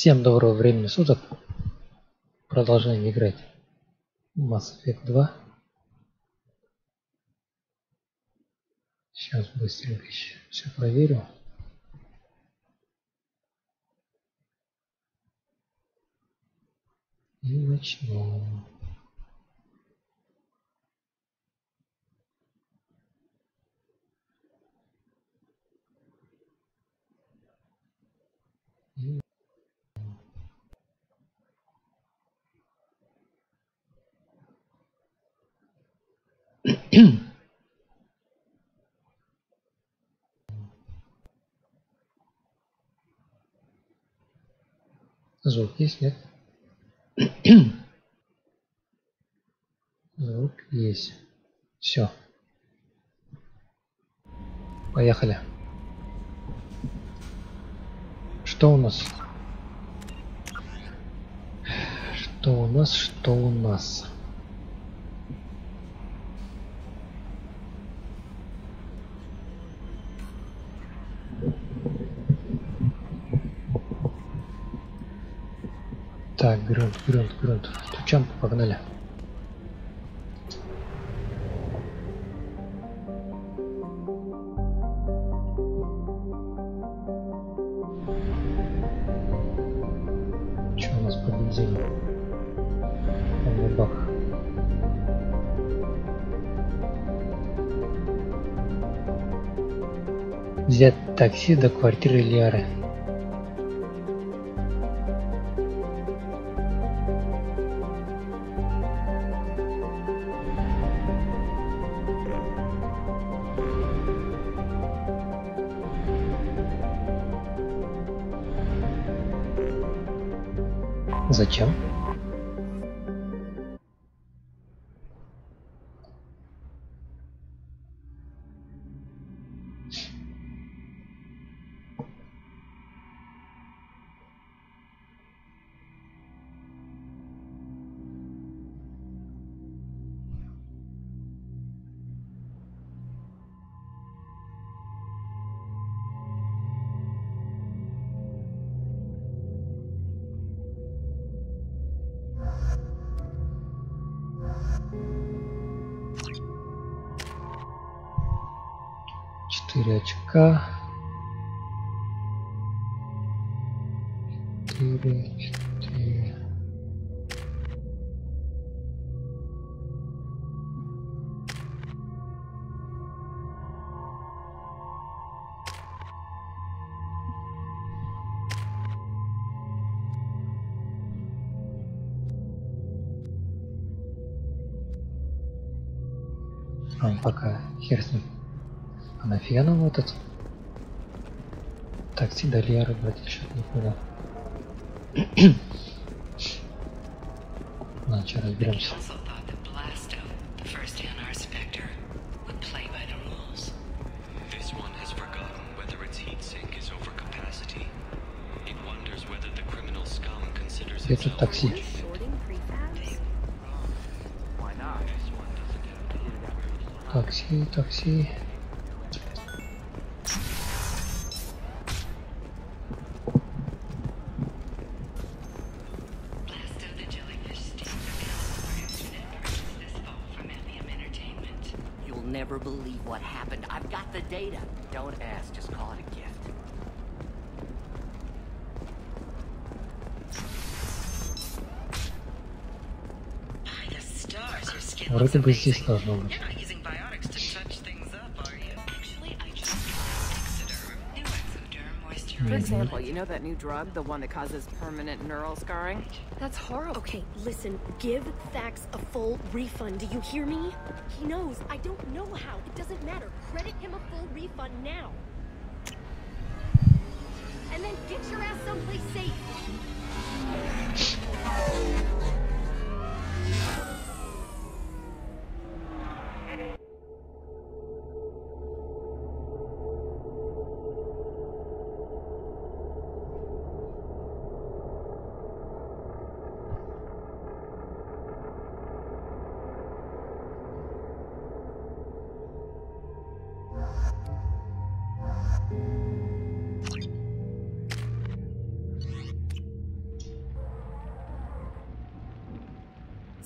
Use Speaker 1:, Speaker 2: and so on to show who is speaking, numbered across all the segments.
Speaker 1: Всем доброго времени суток. Продолжаем играть в Mass Effect 2. Сейчас быстренько все проверю. И начну. Звук есть, нет? Звук есть. Все. Поехали. Что у нас? Что у нас? Так, грунт. Стучам, погнали. Что у нас по бензину? Полный бак. Взять такси до квартиры Лиары. Зачем? Очка. 4. Пока хер с ним. А нафига нам этот такси до Лиары брать, что-то не понял. Ладно, сейчас разберемся. Где тут такси? Такси.
Speaker 2: Never believe what happened. I've got the data. Don't ask, just call it a gift.
Speaker 3: By the stars, your skin
Speaker 1: Вроде бы здесь должно быть.
Speaker 3: You're not using biotics to touch things up, are you? Actually, I just Exoderm. New Exoderm moisturizer.
Speaker 2: For example, you know that new drug, the one that causes permanent neural scarring?
Speaker 4: That's horrible. Okay, listen, give Thax a full refund. Do you hear me? He knows. I don't know how. It doesn't matter. Credit him a full refund now. And then get your ass someplace safe.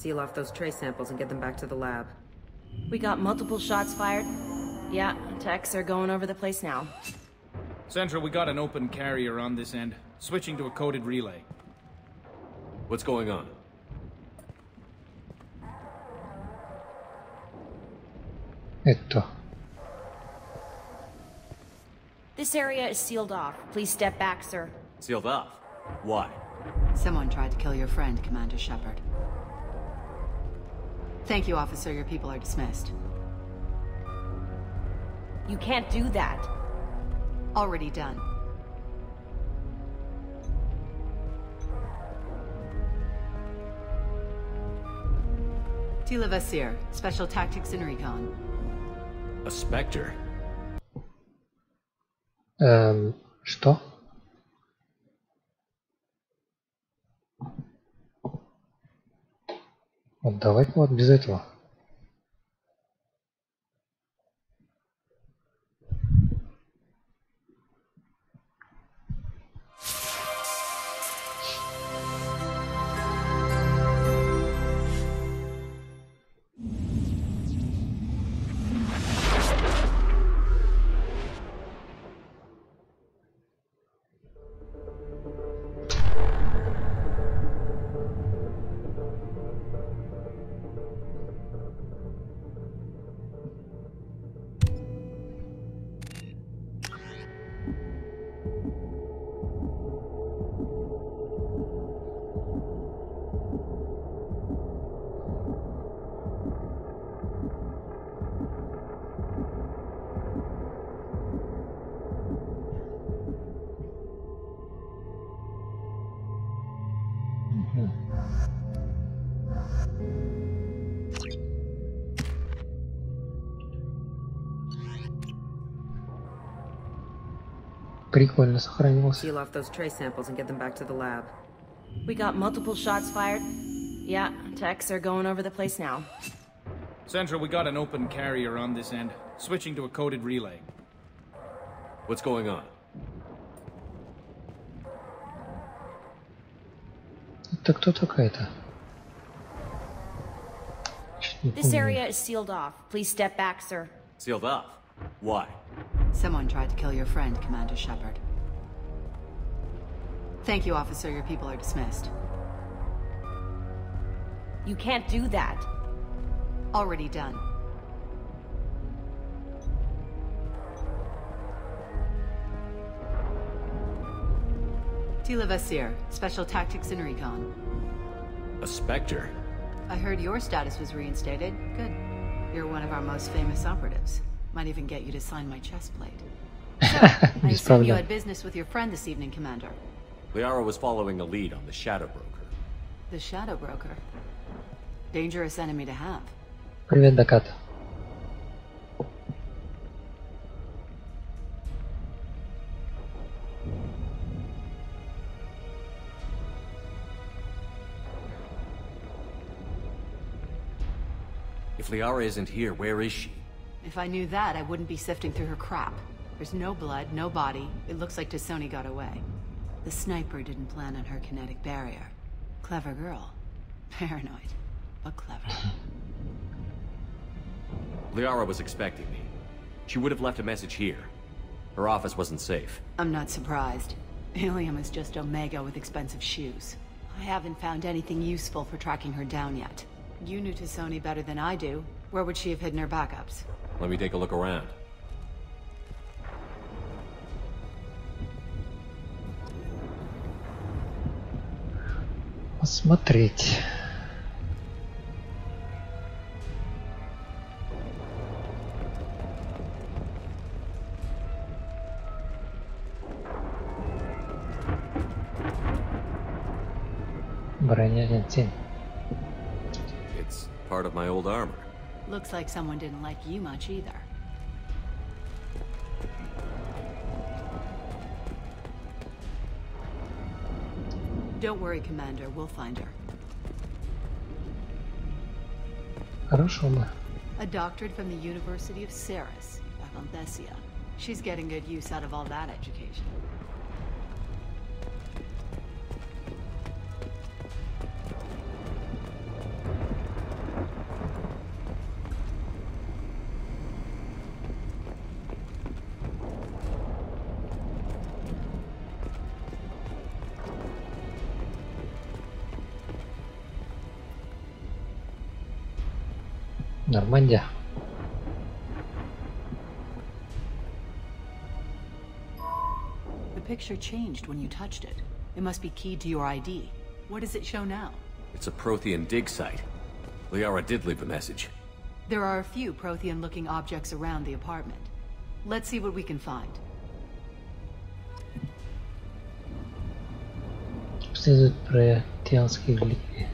Speaker 5: Seal off those trace samples and get them back to the lab.
Speaker 6: We got multiple shots fired. Yeah, techs are going over the place now.
Speaker 7: Central, we got an open carrier on this end. Switching to a coded relay.
Speaker 8: What's going on?
Speaker 1: Это.
Speaker 6: This area is sealed off. Please step back, sir.
Speaker 8: Sealed off? Why?
Speaker 5: Someone tried to kill your friend, Commander Shepard. Thank you, officer. Your people are dismissed.
Speaker 6: You can't do that.
Speaker 5: Already done. Tila Vasir, Special Tactics and Recon.
Speaker 8: A Spectre?
Speaker 1: Что? Вот давай вот без этого. Прикольно сохранился.
Speaker 5: Seal off those trace samples and get them back to the lab.
Speaker 6: We got multiple shots fired. Yeah, techs are going over the place now.
Speaker 7: Central, we got an open carrier on this end. Switching to a coded relay.
Speaker 8: What's going on?
Speaker 1: Это кто такая-то?
Speaker 6: This area is sealed off. Please step back, sir.
Speaker 8: Sealed off? Why?
Speaker 5: Someone tried to kill your friend, Commander Shepard. Thank you, officer. Your people are dismissed.
Speaker 6: You can't do that.
Speaker 5: Already done. Tila Vasir, Special Tactics and Recon.
Speaker 8: A Spectre?
Speaker 5: I heard your status was reinstated. Good. You're one of our most famous operatives. Might even get you to sign my chest plate. So, I assume you had business with your friend this evening, Commander.
Speaker 8: Liara was following a lead on the Shadow Broker.
Speaker 5: The Shadow Broker. Dangerous enemy to have.
Speaker 1: Привет, Дакат.
Speaker 8: If Liara isn't here, where is she?
Speaker 5: If I knew that, I wouldn't be sifting through her crap. There's no blood, no body. It looks like Tassoni got away. The sniper didn't plan on her kinetic barrier. Clever girl. Paranoid, but clever.
Speaker 8: Liara was expecting me. She would have left a message here. Her office wasn't safe.
Speaker 5: I'm not surprised. Helium is just Omega with expensive shoes. I haven't found anything useful for tracking her down yet. You knew Tassoni better than I do. Where would she have hidden her backups?
Speaker 8: Let me take a look around.
Speaker 1: Посмотреть. Броня лентин.
Speaker 8: It's part of my old armor.
Speaker 5: Looks like someone didn't like you much either. Don't worry, Commander. We'll find her.
Speaker 1: Хорошо мы.
Speaker 5: A doctorate from the University of Ceres, Valenthesia. She's getting good use out of all that education.
Speaker 1: Нормандия.
Speaker 5: The picture changed when you touched it. It must be keyed to your ID. What does it show now?
Speaker 8: It's a Prothean dig site. Liara did leave a message.
Speaker 5: There are a few Prothean-looking objects around the apartment. Let's see what we can find.
Speaker 1: Следует протеанские глики.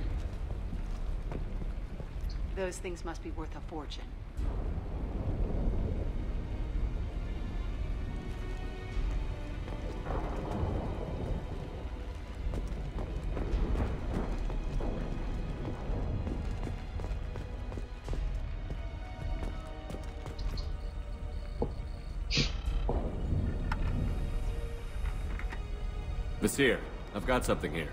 Speaker 5: Those things must be worth a fortune.
Speaker 8: Vasir, I've got something here.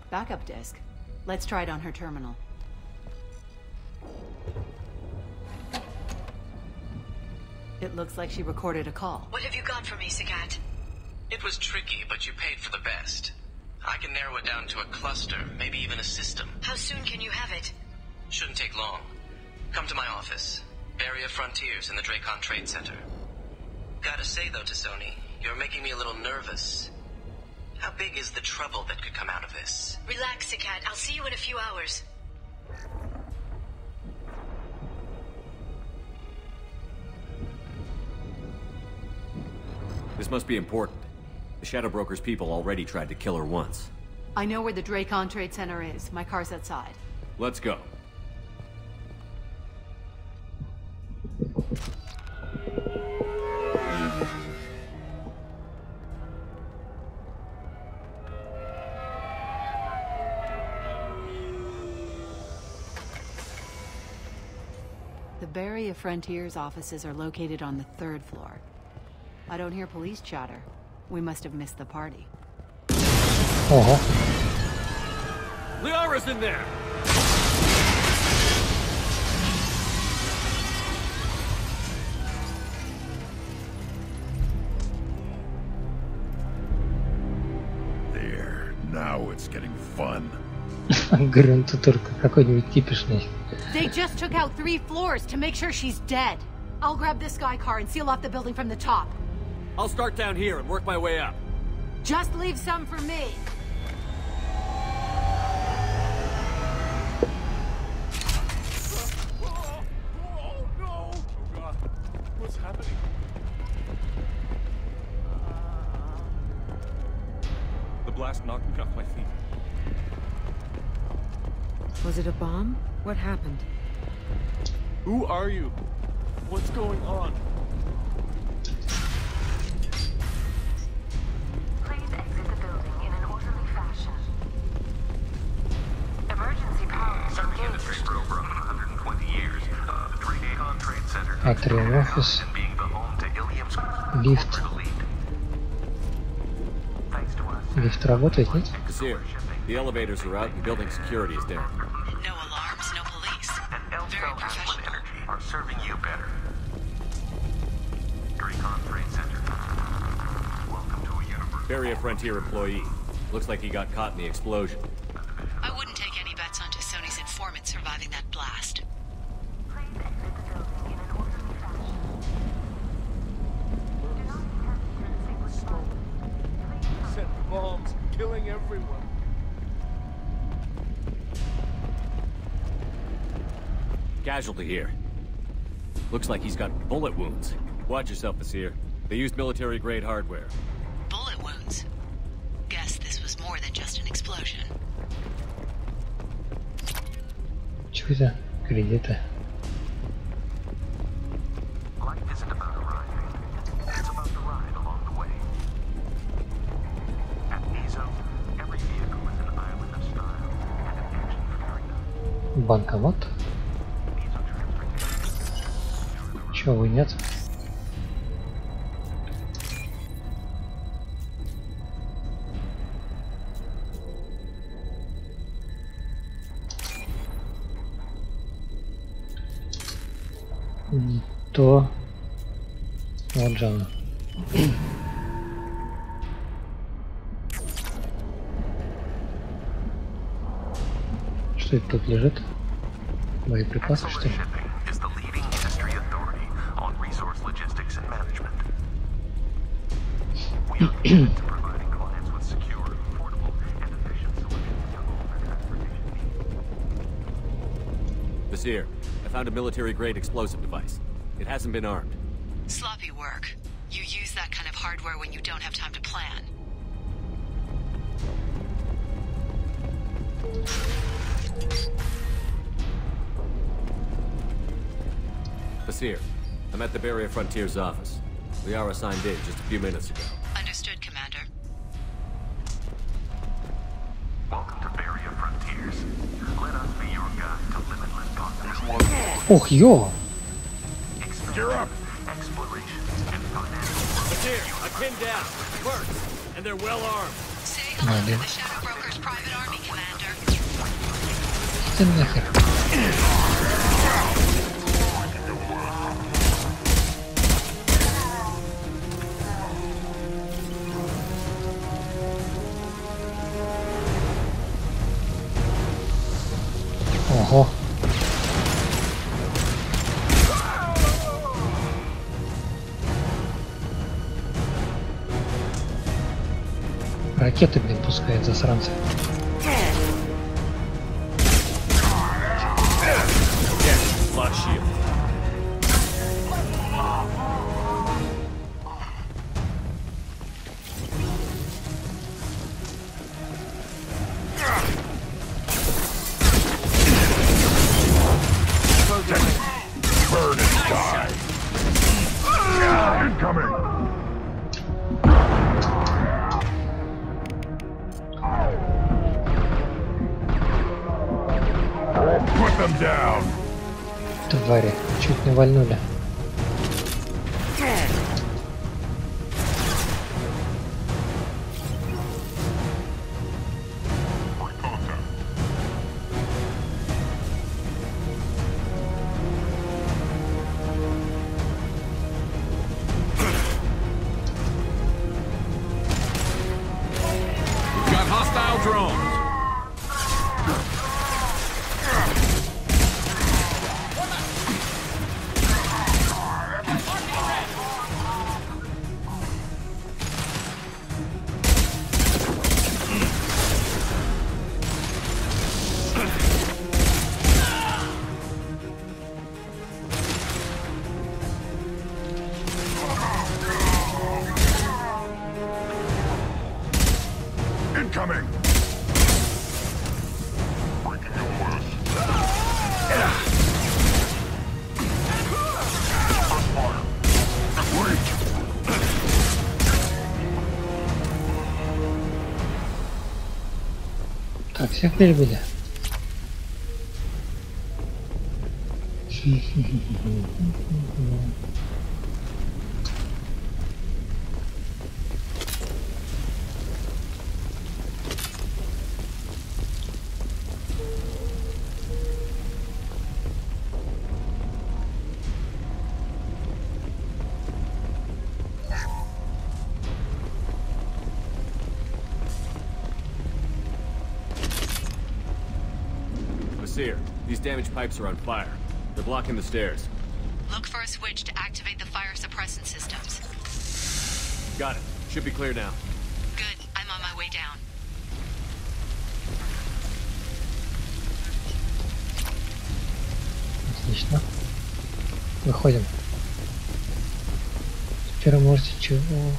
Speaker 5: Backup disk. Let's try it on her terminal. It looks like she recorded a call.
Speaker 3: What have you got for me, Sagat?
Speaker 9: It was tricky, but you paid for the best. I can narrow it down to a cluster, maybe even a system.
Speaker 3: How soon can you have it?
Speaker 9: Shouldn't take long. Come to my office. Barrier Frontiers in the Dracon Trade Center. Gotta say though to Sony, you're making me a little nervous. How big is the trouble that could come out of this?
Speaker 3: Relax, Sagat. I'll see you in a few hours.
Speaker 8: This must be important. The Shadow Broker's people already tried to kill her once.
Speaker 5: I know where the Dracon Trade Center is. My car's outside.
Speaker 8: Let's go.
Speaker 5: The Barrier Frontiers offices are located on the 3rd floor. I don't hear police chatter. We must have missed the party.
Speaker 8: Liara's in there!
Speaker 10: There, now it's getting fun.
Speaker 1: Говорю, тут только какой-нибудь кипишный.
Speaker 5: They just took out 3 floors to make sure she's dead. I'll grab this sky car and seal off the building from the top.
Speaker 8: I'll start down here and work my way up.
Speaker 5: Just leave some for me.
Speaker 10: Oh no! Oh god, what's happening? The blast knocked me off my feet.
Speaker 6: Was it a bomb? What happened?
Speaker 10: Who are you? What's going on?
Speaker 11: Please exit the building in an orderly fashion. Emergency power engaged.
Speaker 10: For over 120 years. The Dracon Trade Center.
Speaker 1: Атриум офис.
Speaker 10: Being the home to Ilium's
Speaker 1: Лифт. Лифт работает, нет?
Speaker 8: Vasir, the elevators are out and building security is down.
Speaker 3: No alarms, no police.
Speaker 10: And
Speaker 3: Very professional.
Speaker 10: Energy are serving you better. Dracon Trade Center. Welcome to a universe.
Speaker 8: Barrier Frontier employee. Looks like he got caught in the explosion.
Speaker 3: I wouldn't take any bets onto Sony's informant surviving that blast.
Speaker 11: Please exit the building in an orderly fashion. Do not hesitate with flight.
Speaker 10: Set bombs, killing everyone.
Speaker 8: Casualty here. Looks like he's got bullet wounds. Watch yourself, Vasir. They used military-grade hardware.
Speaker 3: Bullet wounds. Guess this was more than just an explosion.
Speaker 1: Чё это? Кредиты.
Speaker 10: Life isn't about arriving. It's about the ride along the way. At Nizo, every vehicle is an island of style and an engine for carrying.
Speaker 1: Банкомат. Чё, вы нет? Не то. Вот же она. Что это тут лежит? Боеприпасы, что ли?
Speaker 10: Shipping is the leading industry authority on resource logistics and management. We are committed to providing clients with secure, affordable, and efficient solutions to all their transportation needs.
Speaker 8: Vizier, I found a military-grade explosive device. It hasn't been armed.
Speaker 5: Sloppy work. You use that kind of hardware when you don't have time to plan.
Speaker 8: Vizier, I'm at the Barrier Frontier's office. Liara signed in just a few minutes ago.
Speaker 5: Understood, Commander.
Speaker 10: Welcome to Barrier Frontiers. Let us be your guide to limitless possibilities.
Speaker 1: Ох, ё!
Speaker 10: Expansion, exploration, and financial.
Speaker 8: Vizier, I pinned down. Mercs, and they're well armed.
Speaker 5: Say hello to the Shadow Broker's private army, Commander.
Speaker 1: Ты нахер. Ого. Ракеты, блин, пускают засранцы.
Speaker 8: Lock shield.
Speaker 10: Bird and die. Incoming. Put them down.
Speaker 1: Твари, чуть не вальнули.
Speaker 7: Got hostile drones.
Speaker 10: Incoming. Breaking your west. First fire. Wait.
Speaker 1: Так, всех перебили.
Speaker 8: Vizier, these damaged pipes are on fire. They're blocking the stairs.
Speaker 5: Look for a switch to activate the fire suppressant systems.
Speaker 8: Got it. Should be clear now.
Speaker 5: Good. I'm on my way down.
Speaker 1: Отлично. Выходим. Теперь можете чего?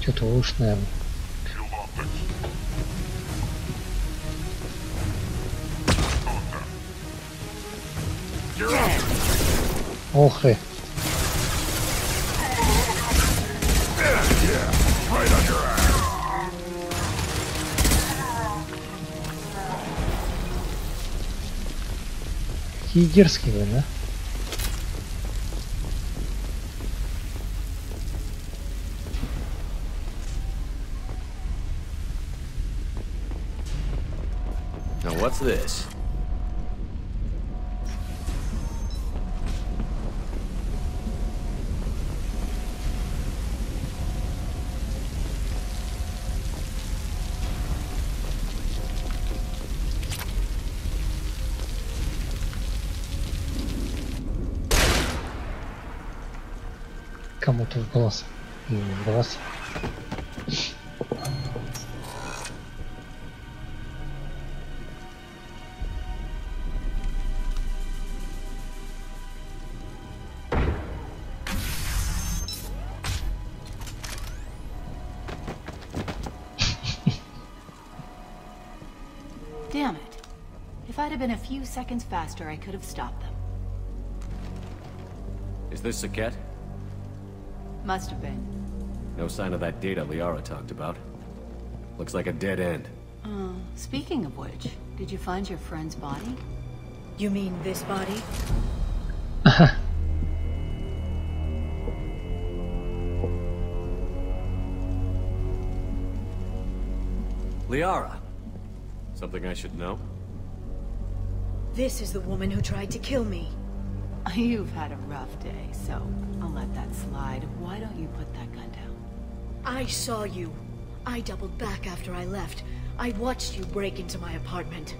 Speaker 1: Что-то уж, наверное. Ох ты. Какие дерзкие вы, да?
Speaker 8: Now what's this?
Speaker 1: кому-то в глаз. Или в глаз.
Speaker 5: Damn it. If I'd have been a few seconds faster, I could have stopped them.
Speaker 8: Is this Saket?
Speaker 5: Must have been.
Speaker 8: No sign of that data Liara talked about. Looks like a dead end.
Speaker 5: Speaking of which, did you find your friend's body?
Speaker 6: You mean this body?
Speaker 8: Liara! Something I should know?
Speaker 6: This is the woman who tried to kill me.
Speaker 5: You've had a rough day, so I'll let that slide. Why don't you put that gun down?
Speaker 6: I saw you. I doubled back after I left. I watched you break into my apartment.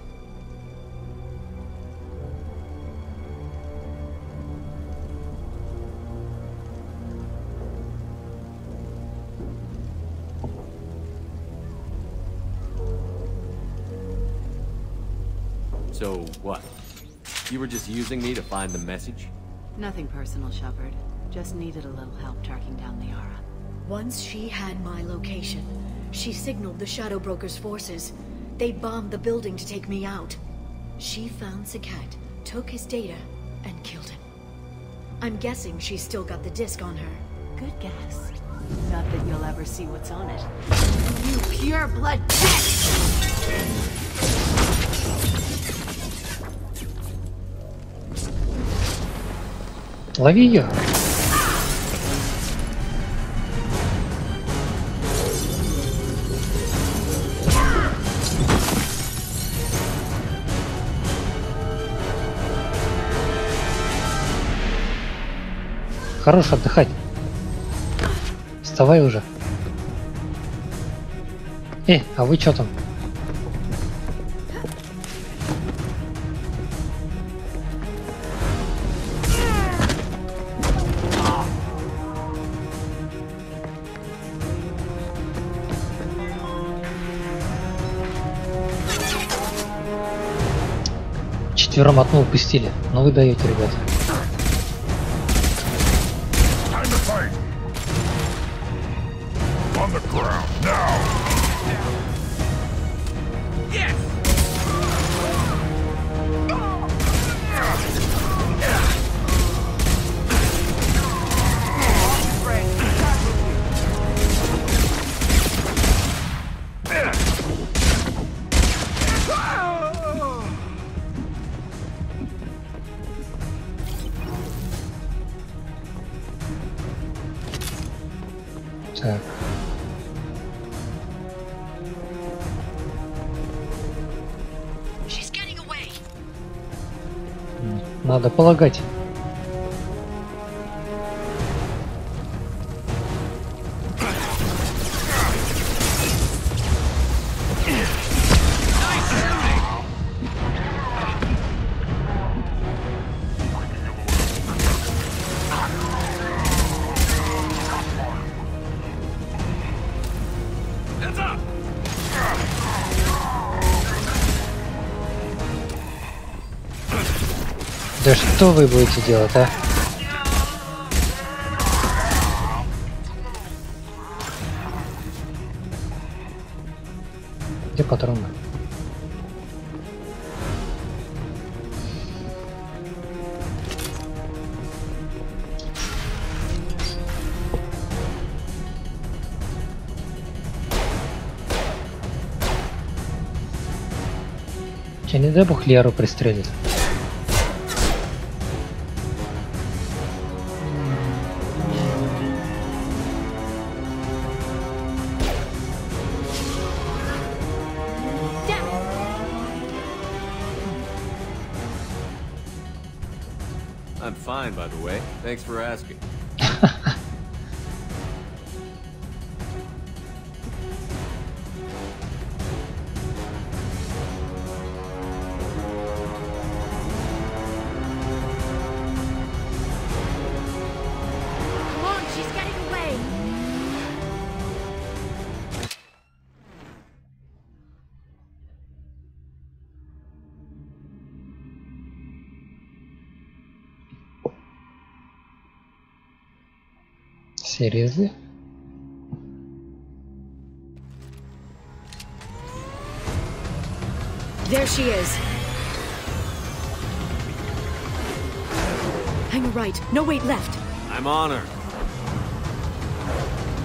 Speaker 8: So, what? You were just using me to find the message?
Speaker 5: Nothing personal, Shepard. Just needed a little help tracking down Liara.
Speaker 6: Once she had my location, she signaled the Shadow Broker's forces. They bombed the building to take me out. She found Saket, took his data, and killed him. I'm guessing she's still got the disc on her.
Speaker 5: Good guess. Not that you'll ever see what's on it. You pure blood pest!
Speaker 1: Лови ее! Хорош отдыхать. Вставай уже. А вы чё там? Четвером одну упустили. Но вы даете, ребята. Так. Надо полагать. Да что вы будете делать, а? Где патроны? Че, не дай бог Леру пристрелит.
Speaker 8: I'm fine, by the way. Thanks for asking.
Speaker 4: Come on, she's getting
Speaker 1: Seriously?
Speaker 6: There she is. Hang a right. No, wait, left.
Speaker 8: I'm on her.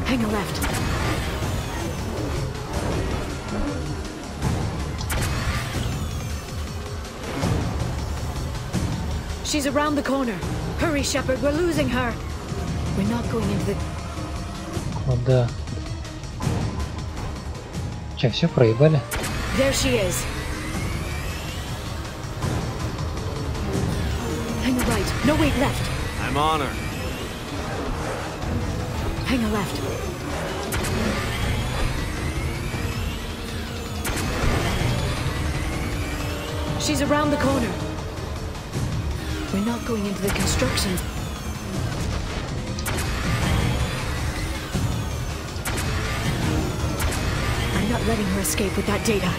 Speaker 6: Hang a left. She's around the corner. Hurry, Shepard, we're losing her. We're not going into the...
Speaker 1: Куда? Че, все проебали?
Speaker 6: There she is. Hang a right. No, wait, left.
Speaker 8: I'm on her.
Speaker 6: Hang a left. She's around the corner. We're not going into the construction. I'm not letting her escape with that data.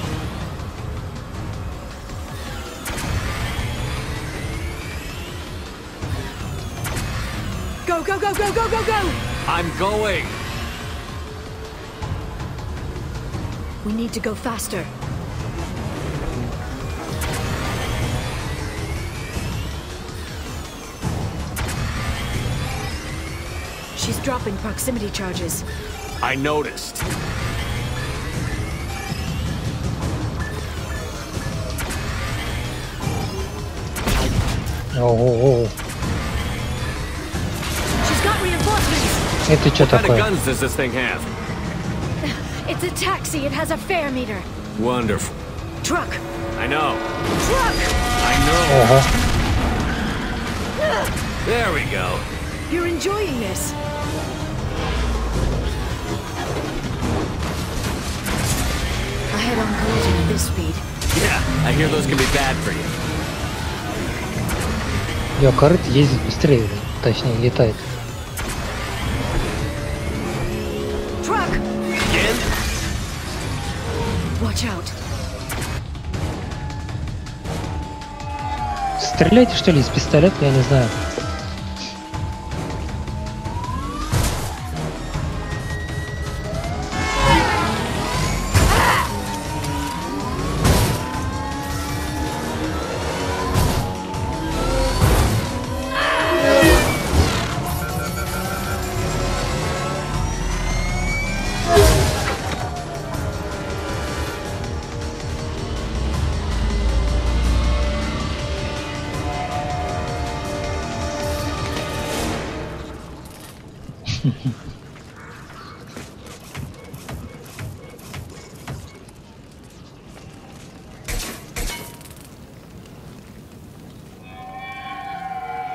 Speaker 6: Go, go, go, go, go, go, go!
Speaker 8: I'm going.
Speaker 6: We need to go faster. She's dropping proximity charges.
Speaker 8: I noticed.
Speaker 1: О-о-о.
Speaker 6: She's got reinforcements.
Speaker 1: Это что
Speaker 8: What kind of
Speaker 1: такое?
Speaker 8: guns does this thing have?
Speaker 6: It's a taxi. It has a fare meter.
Speaker 8: Wonderful.
Speaker 6: Truck.
Speaker 8: I know.
Speaker 6: Truck!
Speaker 8: I know.
Speaker 1: Ого.
Speaker 8: There we go.
Speaker 6: You're enjoying this. I head on collision at this speed.
Speaker 8: Yeah, I hear those can be bad for you.
Speaker 1: Ее корыт ездит быстрее, точнее летает.
Speaker 6: Truck!
Speaker 8: Again?
Speaker 6: Watch out.
Speaker 1: Стреляйте что ли из пистолета, я не знаю.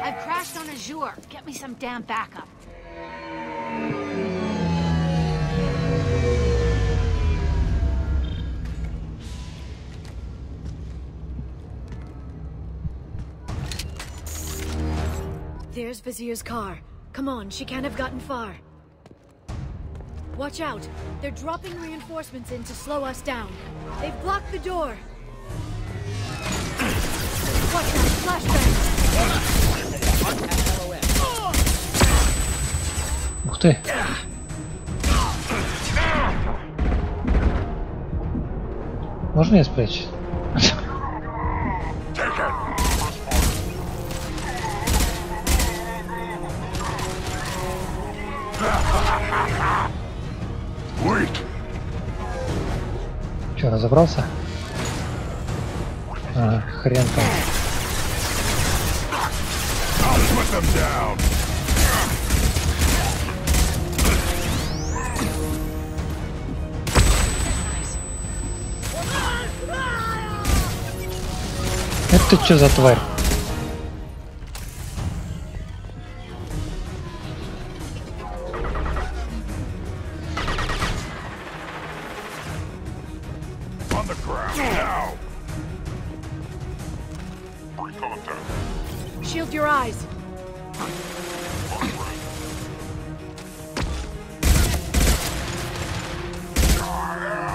Speaker 11: I've crashed on Azure. Get me some damn backup.
Speaker 6: There's Vizier's car. Come on, she can't have gotten far. Watch out. They're dropping reinforcements in to slow us down. They've blocked the door. Watch out, flashbang.
Speaker 1: Ух ты. Можно я спрячусь? Че, разобрался? А, хрен там. Это что за тварь?
Speaker 6: Shield your eyes.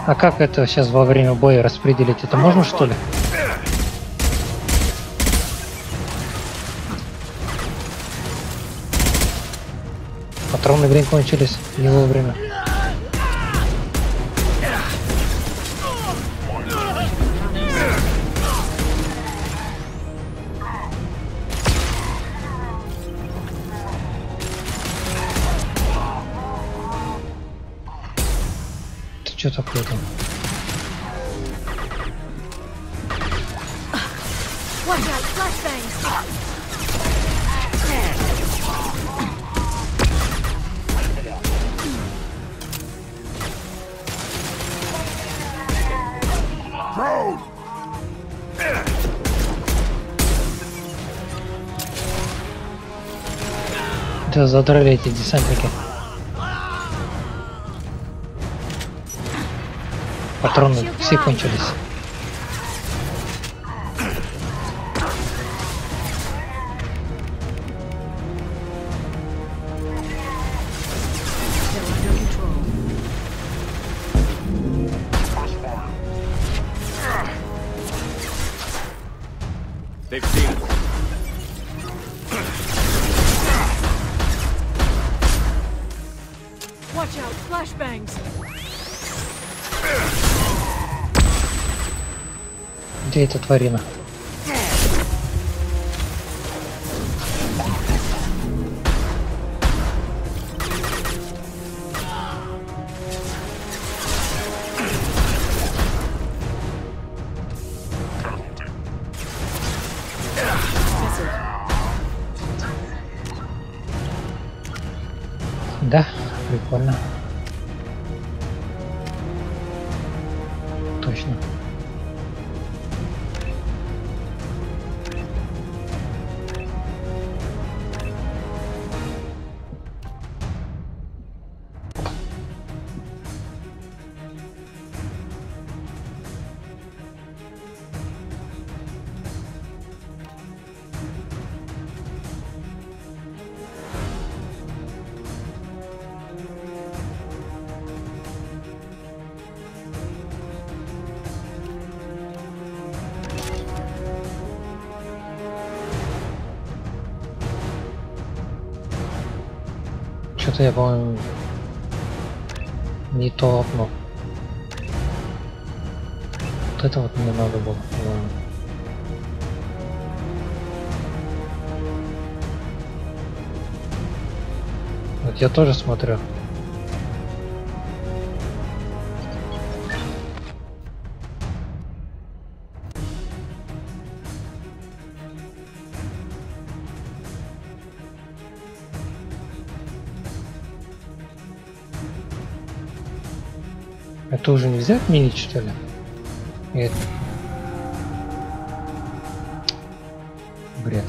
Speaker 1: А как это сейчас во время боя распределить? Это можно что ли? Патроны, блин, кончились не вовремя. Ты что такое там?
Speaker 4: Watch out, flashbangs!
Speaker 1: Да задрали эти десантники. Патроны все кончились.
Speaker 8: They've seen us.
Speaker 4: Watch out, flashbangs!
Speaker 1: Где эта тварина? Да, прикольно. Точно. Что-то я, по-моему, не то окно. Вот это вот мне надо было, по-моему. Вот я тоже смотрю. Это уже нельзя отменить, что ли? Нет. Бред.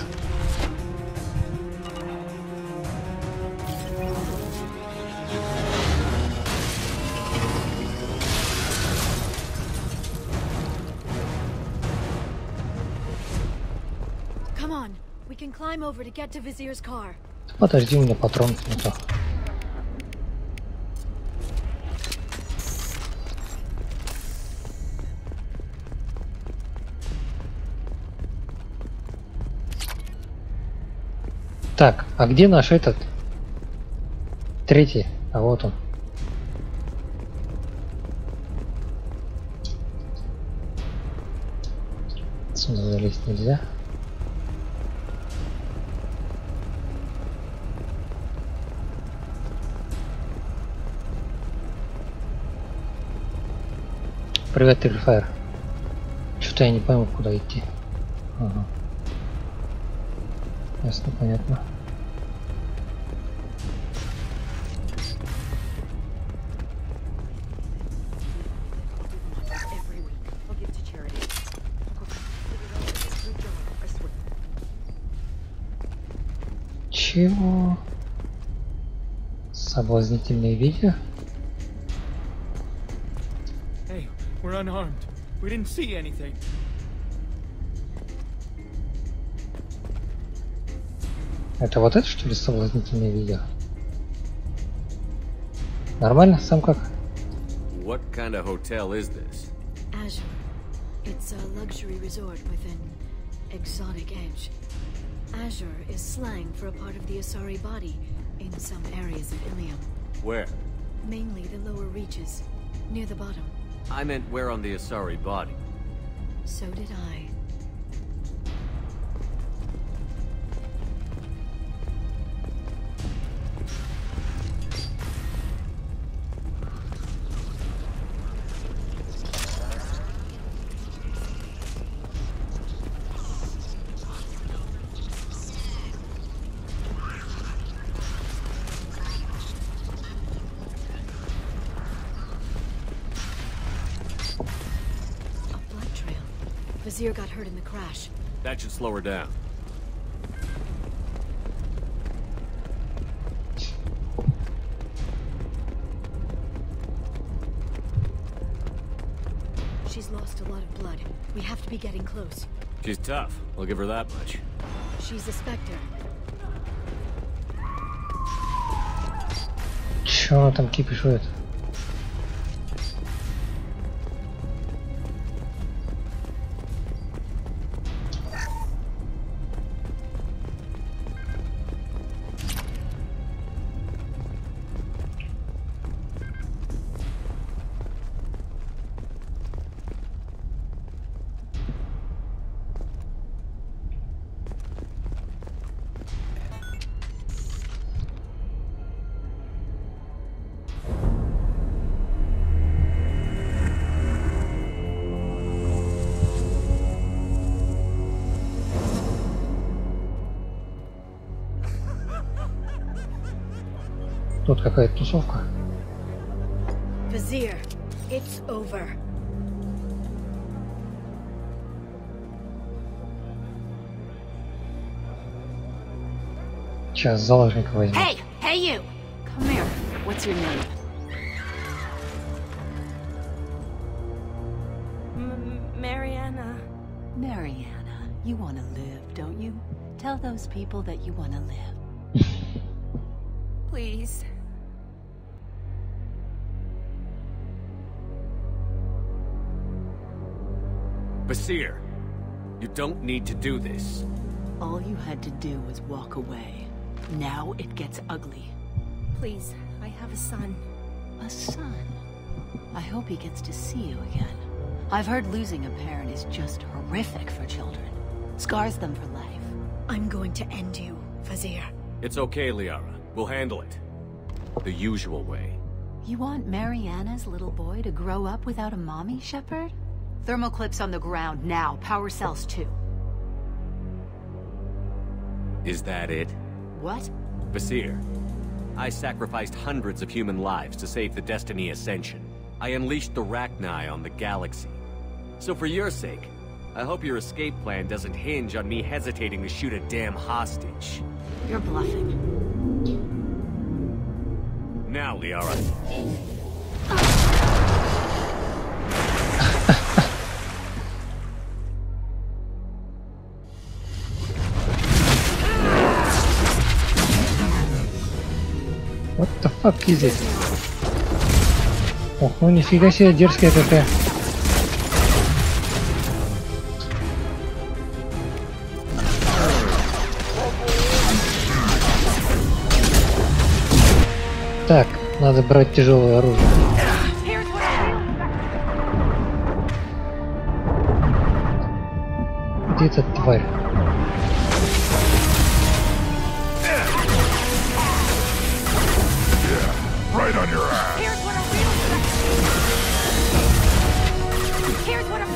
Speaker 4: Come on, we can climb over to get to Vizier's car.
Speaker 1: Подожди, у меня патрон не то. Так, а где наш этот? Третий, а вот он. Отсюда залезть нельзя. Привет, Трильфайр. Что-то я не пойму, куда идти. Ага. Ясно, понятно. Чего? Соблазнительные видео?
Speaker 7: Hey, we're unarmed. We didn't see anything.
Speaker 1: Это вот это, что ли, соблазнительное видео? Нормально? Сам как?
Speaker 8: What kind of hotel is this?
Speaker 6: Azure. It's a luxury resort with an exotic edge. Azure is slang for a part of the Asari body In some areas of Ilium.
Speaker 8: Where?
Speaker 6: Mainly the lower reaches, near the bottom.
Speaker 8: I meant where on the Asari body.
Speaker 6: So did I. Vizier got hurt in the crash.
Speaker 8: That should slow her down.
Speaker 6: She's lost a lot of blood. We have to be getting close.
Speaker 8: She's tough. I'll give her that much.
Speaker 6: She's a specter.
Speaker 1: Чё она там кипишует? Тут какая-то тусовка.
Speaker 6: Vizier, it's over.
Speaker 1: Сейчас заложника возьму.
Speaker 5: Hey, hey you! Come here. What's your name?
Speaker 4: Mariana.
Speaker 5: Mariana. You want to live, don't you? Tell those people that you want to live.
Speaker 4: Please.
Speaker 8: Basir, you don't need to do this.
Speaker 5: All you had to do was walk away. Now it gets ugly.
Speaker 4: Please, I have a son.
Speaker 5: A son? I hope he gets to see you again. I've heard losing a parent is just horrific for children. Scars them for life.
Speaker 6: I'm going to end you, Vizier.
Speaker 8: It's okay, Liara. We'll handle it. The usual way.
Speaker 5: You want Mariana's little boy to grow up without a mommy, Shepherd? Thermal clips on the ground now. Power cells too.
Speaker 8: Is that it?
Speaker 5: What?
Speaker 8: Basir, I sacrificed hundreds of human lives to save the Destiny Ascension. I unleashed the Rachni on the galaxy. So for your sake, I hope your escape plan doesn't hinge on me hesitating to shoot a damn hostage.
Speaker 5: You're bluffing.
Speaker 8: Now, Liara.
Speaker 1: What the fuck is it? Ох, ну нифига себе, дерзкая какая. Так, надо брать тяжелое оружие. Где эта тварь?
Speaker 10: Right on your ass.
Speaker 4: Here's what a real Here's what a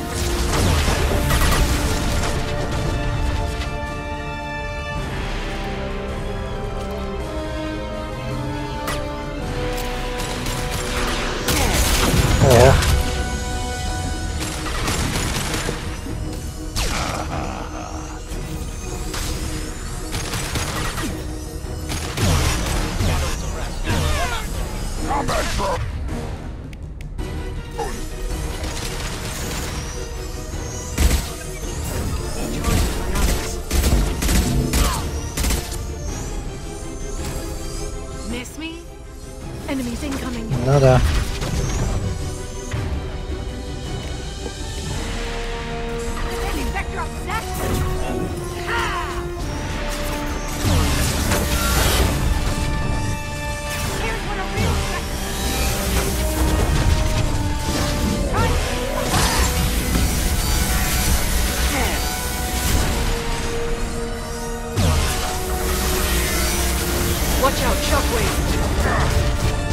Speaker 1: О.
Speaker 10: Combat drone.
Speaker 6: Miss me? Enemies incoming.
Speaker 1: Ну да.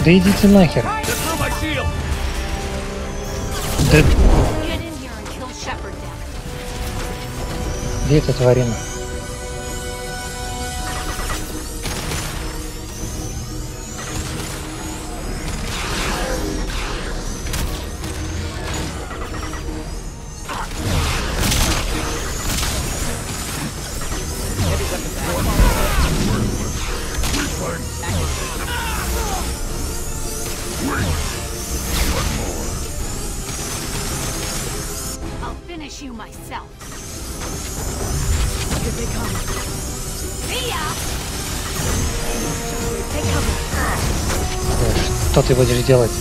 Speaker 1: Да идите нахер. Да... Где эта тварина? Что ты будешь делать?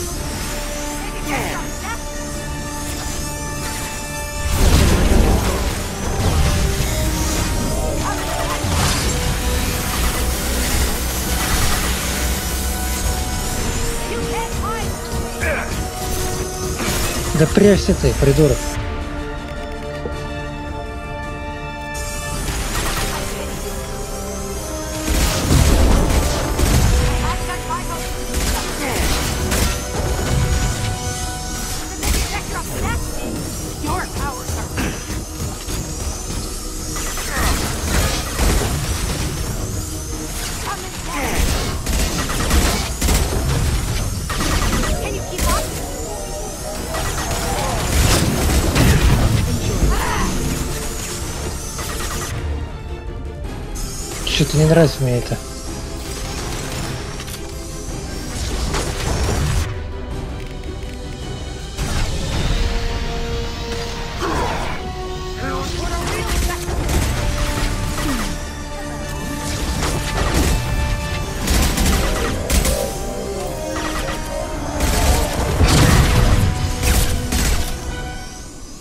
Speaker 1: Да прячься ты, придурок. Что-то не нравится мне это.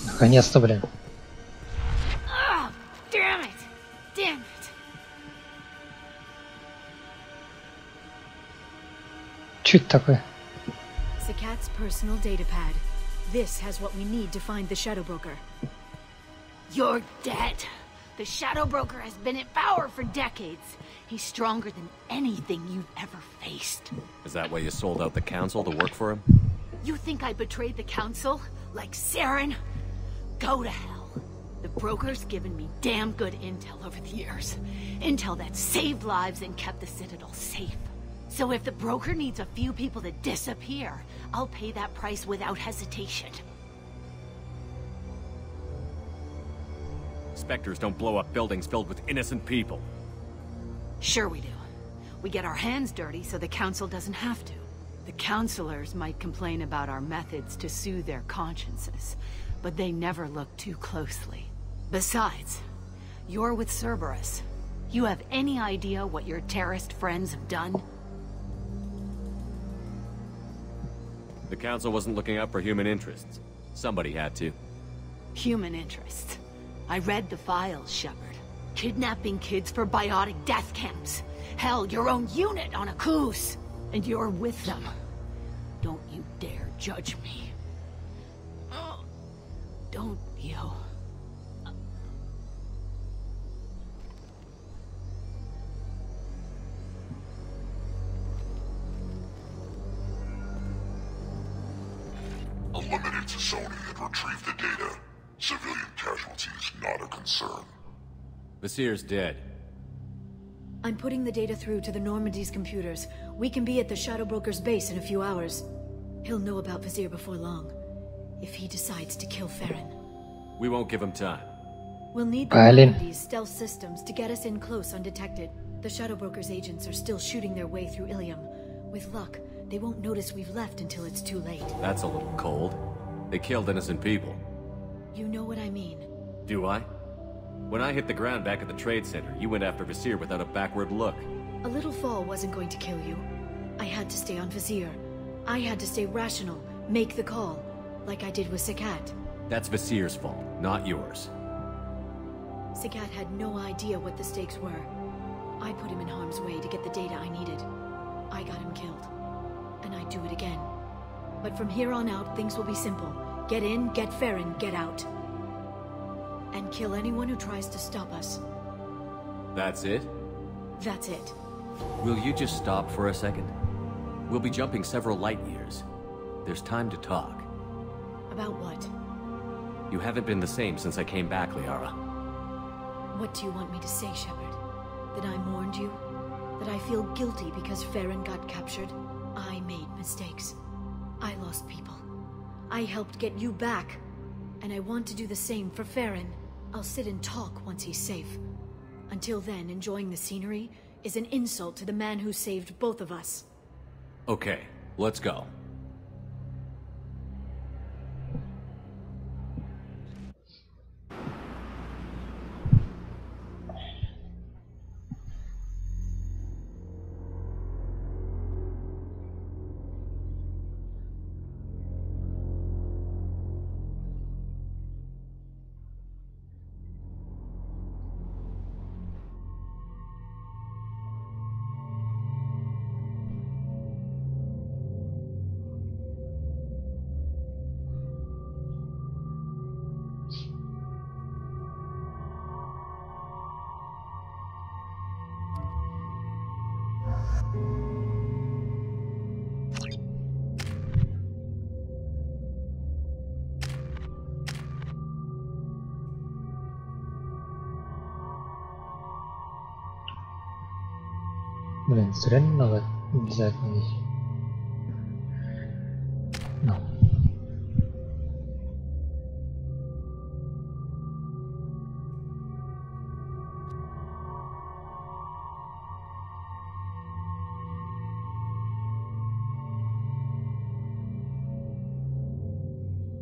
Speaker 1: Наконец-то, блин. Что это такое?
Speaker 6: Sakat's personal data pad. This has what we need to find the Shadow Broker.
Speaker 12: You're dead. The Shadow Broker has been in power for decades. He's stronger than anything you've ever faced.
Speaker 8: Is that why you sold out the council to work for him?
Speaker 12: You think I betrayed the council? Like Saren? Go to hell. The broker's given me damn good intel over the years. Intel that saved lives and kept the Citadel safe. So if the broker needs a few people to disappear, I'll pay that price without hesitation.
Speaker 8: Spectres don't blow up buildings filled with innocent people.
Speaker 12: Sure we do. We get our hands dirty so the council doesn't have to.
Speaker 5: The counselors might complain about our methods to soothe their consciences, but they never look too closely. Besides, you're with Cerberus. You have any idea what your terrorist friends have done?
Speaker 8: The council wasn't looking out for human interests. Somebody had to.
Speaker 5: Human interests. I read the files, Shepard. Kidnapping kids for biotic death camps. Hell, your own unit on a cruise. And you're with them. Don't you dare judge me. Don't you?
Speaker 13: Eliminate Sony and retrieve the data. Civilian casualties not a concern.
Speaker 8: Vasir's dead.
Speaker 6: I'm putting the data through to the Normandy's computers. We can be at the Shadow Broker's base in a few hours. He'll know about Vasir before long. If he decides to kill Farron.
Speaker 8: We won't give him time.
Speaker 6: We'll need the Normandy's stealth systems to get us in close undetected. The Shadow Broker's agents are still shooting their way through Ilium. With luck, they won't notice we've left until it's too late.
Speaker 8: That's a little cold. They killed innocent people.
Speaker 6: You know what I mean.
Speaker 8: Do I? When I hit the ground back at the trade center, you went after Vasir without a backward look.
Speaker 6: A little fall wasn't going to kill you. I had to stay on Vasir. I had to stay rational, make the call, like I did with Sakat.
Speaker 8: That's Vasir's fault, not yours.
Speaker 6: Sakat had no idea what the stakes were. I put him in harm's way to get the data I needed. I got him killed. And I'd do it again. But from here on out, things will be simple. Get in, get Farron, get out. And kill anyone who tries to stop us.
Speaker 8: That's it?
Speaker 6: That's it.
Speaker 8: Will you just stop for a second? We'll be jumping several light years. There's time to talk.
Speaker 6: About what?
Speaker 8: You haven't been the same since I came back, Liara.
Speaker 6: What do you want me to say, Shepard? That I mourned you? That I feel guilty because Farron got captured? I made mistakes. I lost people. I helped get you back. And I want to do the same for Farron. I'll sit and talk once he's safe. Until then, enjoying the scenery is an insult to the man who saved both of us.
Speaker 8: Okay, let's go.
Speaker 1: Блин, зря не надо обязательно здесь. Ну.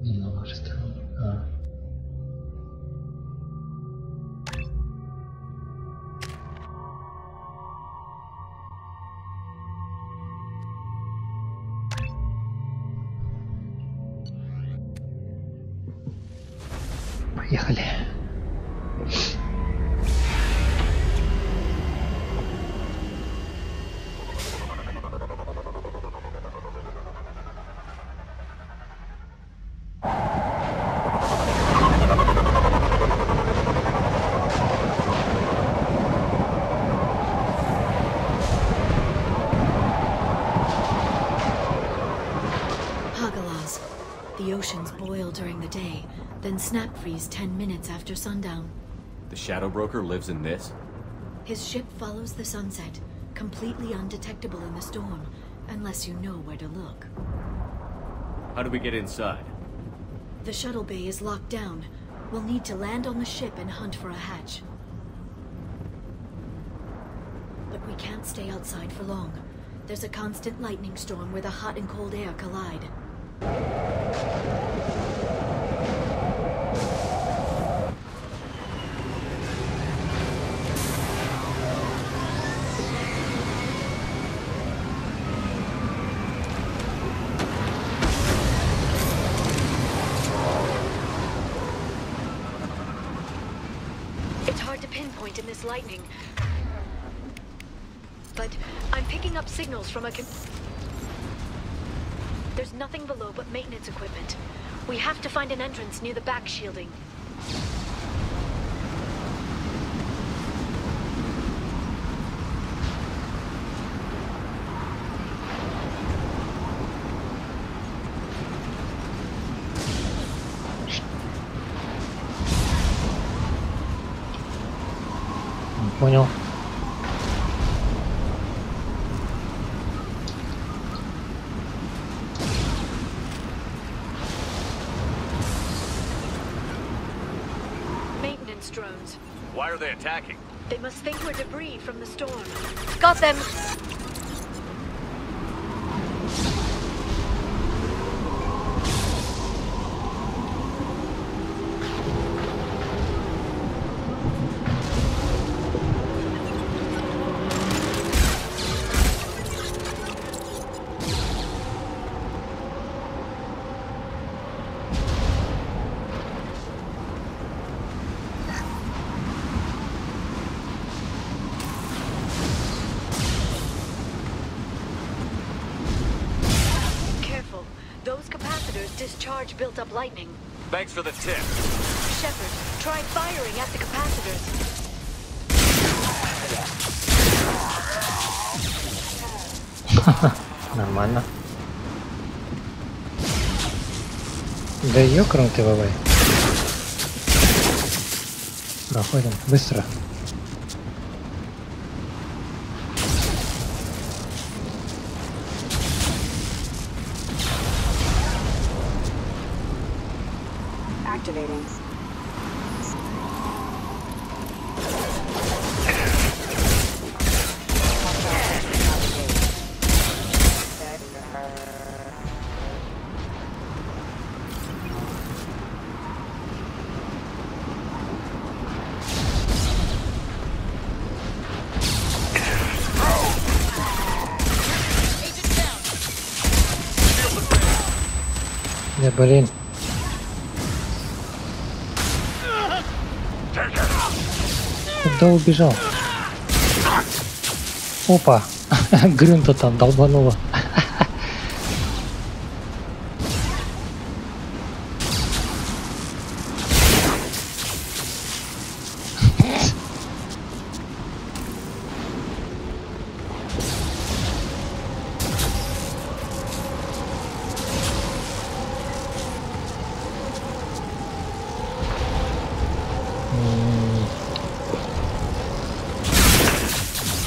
Speaker 1: Немного же странно. Поехали.
Speaker 6: The oceans boil during the day, then snap freeze 10 minutes after sundown.
Speaker 8: The Shadow Broker lives in this?
Speaker 6: His ship follows the sunset, completely undetectable in the storm, unless you know where to look.
Speaker 8: How do we get inside?
Speaker 6: The shuttle bay is locked down. We'll need to land on the ship and hunt for a hatch. But we can't stay outside for long. There's a constant lightning storm where the hot and cold air collide. It's hard to pinpoint in this lightning, but I'm picking up signals from a There's nothing below but maintenance equipment. We have to find an entrance near the back shielding.
Speaker 1: Понял.
Speaker 6: Drones.
Speaker 8: Why are they attacking?
Speaker 6: They must think we're debris from the storm. Got them! Discharge built up lightning.
Speaker 8: Thanks for the tip.
Speaker 6: Shepard, try firing at the capacitors.
Speaker 1: Нормально. Да ёкром ты, бабай. Проходим. Быстро.
Speaker 14: Activating.
Speaker 1: Да блин. Куда убежал? Опа! Грюнта там долбанула.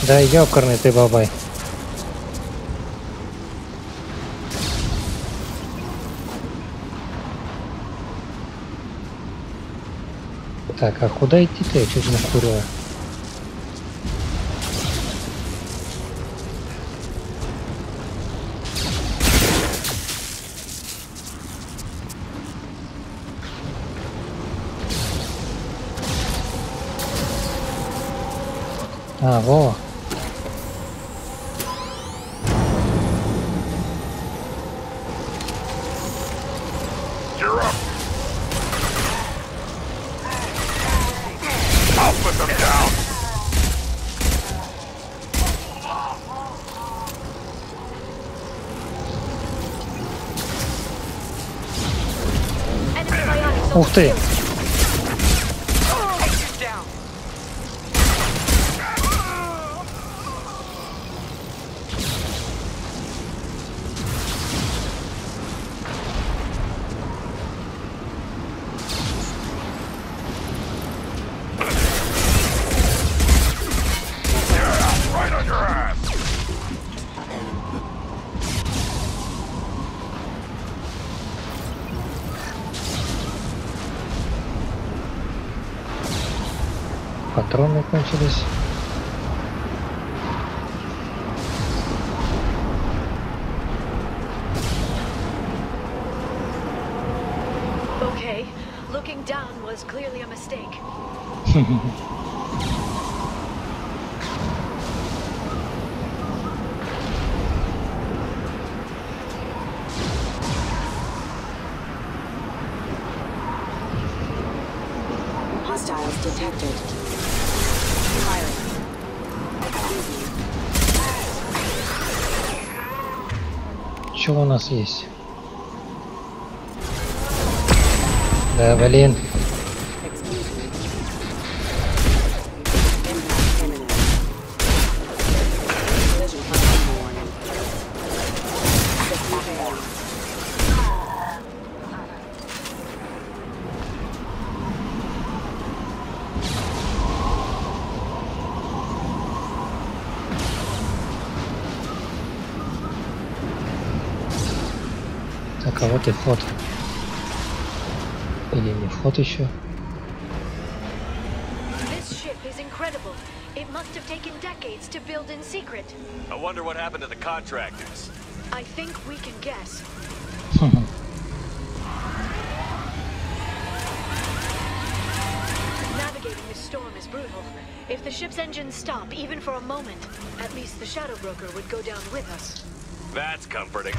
Speaker 1: Да ёкарный ты, бабай. Так, а куда идти-то? Я чуть не накурила. А, во. Ух ты! Патроны кончились.
Speaker 6: Okay, looking down was clearly a mistake.
Speaker 14: Hostiles detected.
Speaker 1: Что у нас есть? Да, блин. Так, а вот и вход. Или не вход еще?
Speaker 6: This ship is incredible. It must have taken decades to build in secret.
Speaker 8: I wonder what happened to the contractors.
Speaker 6: I think we can guess. Navigating this storm is brutal. If the ship's engines stop, even for a moment, at least the Shadow Broker would go down with us.
Speaker 8: That's comforting.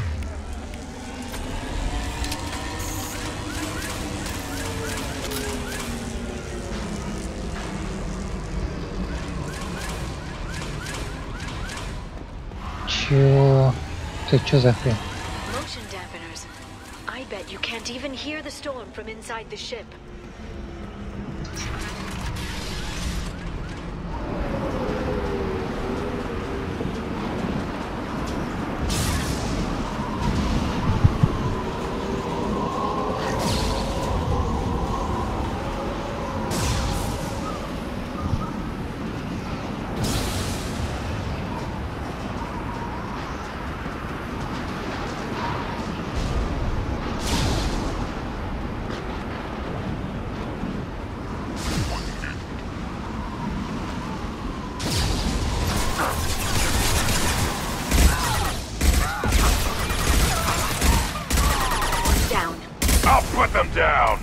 Speaker 1: Чё? Ты чё за хрень?
Speaker 6: Motion dampeners. I bet you can't even hear the storm from inside the ship.
Speaker 10: down.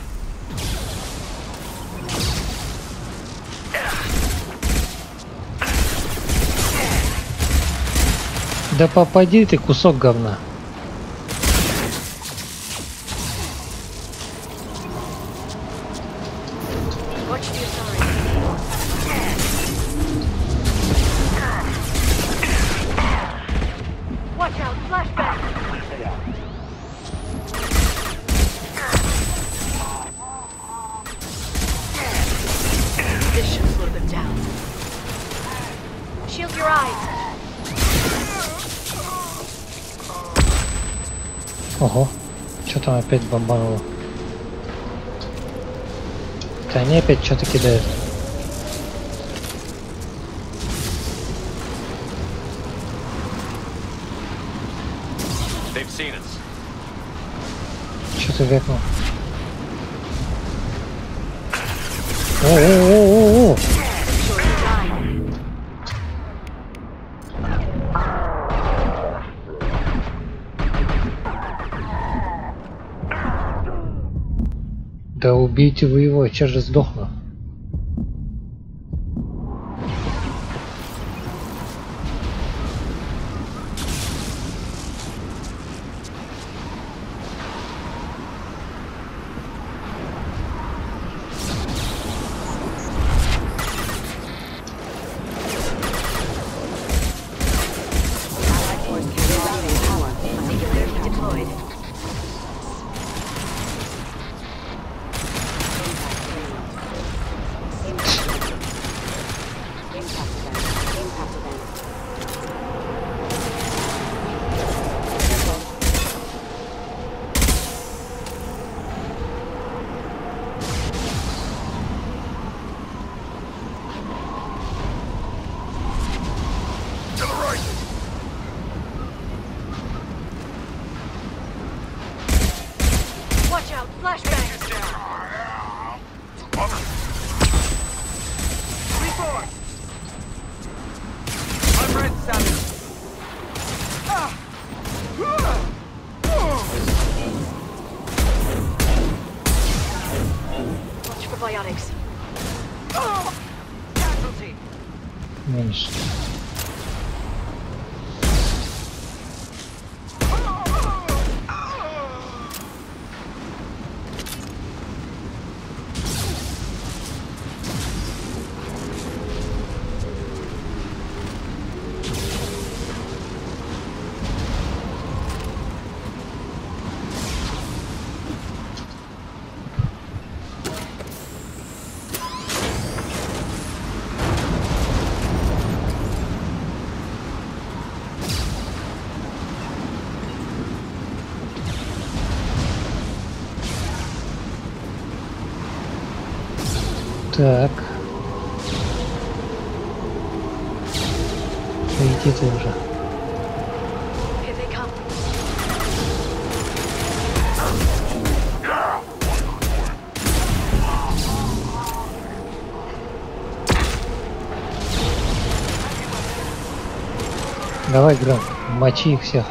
Speaker 1: Да попади ты, кусок говна. Ого, что там опять бомбануло? Да они опять что-то кидают. Что ты векнул? О-о-о-о-о! Да убейте вы его, сейчас же сдохну. Меньше. Так. Иди ты уже. Давай, Гром, мочи их всех.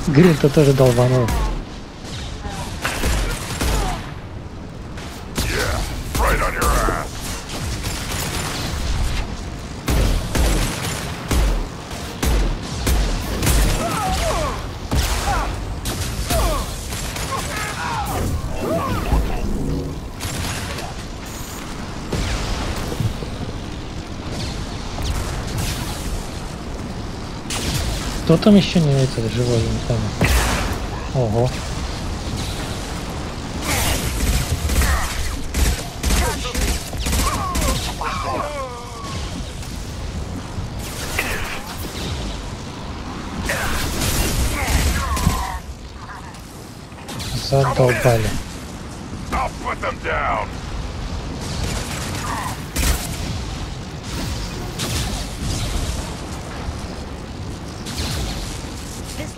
Speaker 1: Грин-то тоже долбанул. Кто там еще не это живой, не помню. Ого. Задолбали.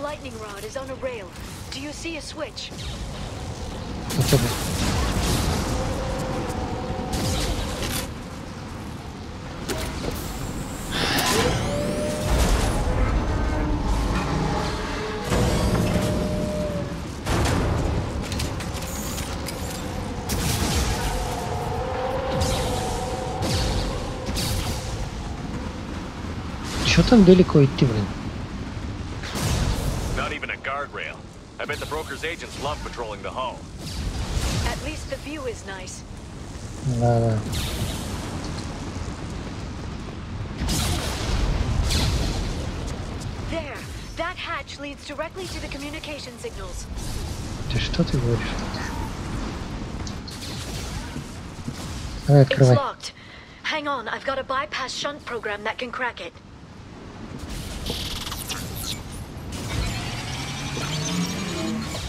Speaker 4: Lightning rod is on a rail. Do you see a switch?
Speaker 1: Чё так далеко идти, блин?
Speaker 8: Not even a guardrail. I bet the broker's agents love patrolling the hull.
Speaker 6: At least the view is nice.
Speaker 1: Да.
Speaker 6: There, that hatch leads directly to the communication signals.
Speaker 1: Ты что ты говоришь? Давай,
Speaker 6: It's
Speaker 1: открывай.
Speaker 6: locked. Hang on, I've got a bypass shunt program that can crack it.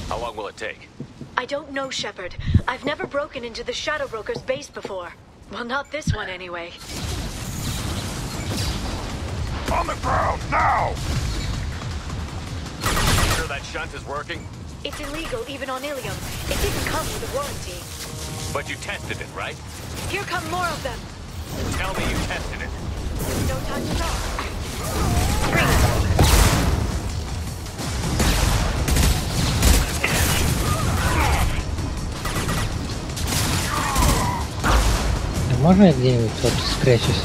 Speaker 8: How long will it take?
Speaker 6: I don't know, Shepard. I've never broken into the Shadow Broker's base before. Well, not this one anyway.
Speaker 10: On the ground, now!
Speaker 8: Sure that shunt is working?
Speaker 6: It's illegal even on Ilium. It didn't come with a warranty.
Speaker 8: But you tested it, right?
Speaker 6: Here come more of them.
Speaker 8: Tell me you tested it.
Speaker 6: No time to talk.
Speaker 1: Можно я где-нибудь вот спрячусь?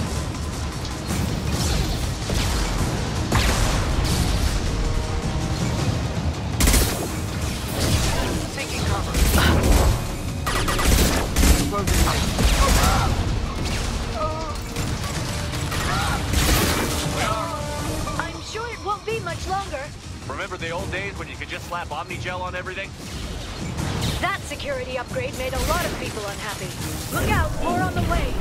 Speaker 6: I'm sure it won't be much longer.
Speaker 8: Remember the old days when you could just slap Omnigel on everything?
Speaker 6: That security upgrade made a lot of people unhappy. Look out, more on the way.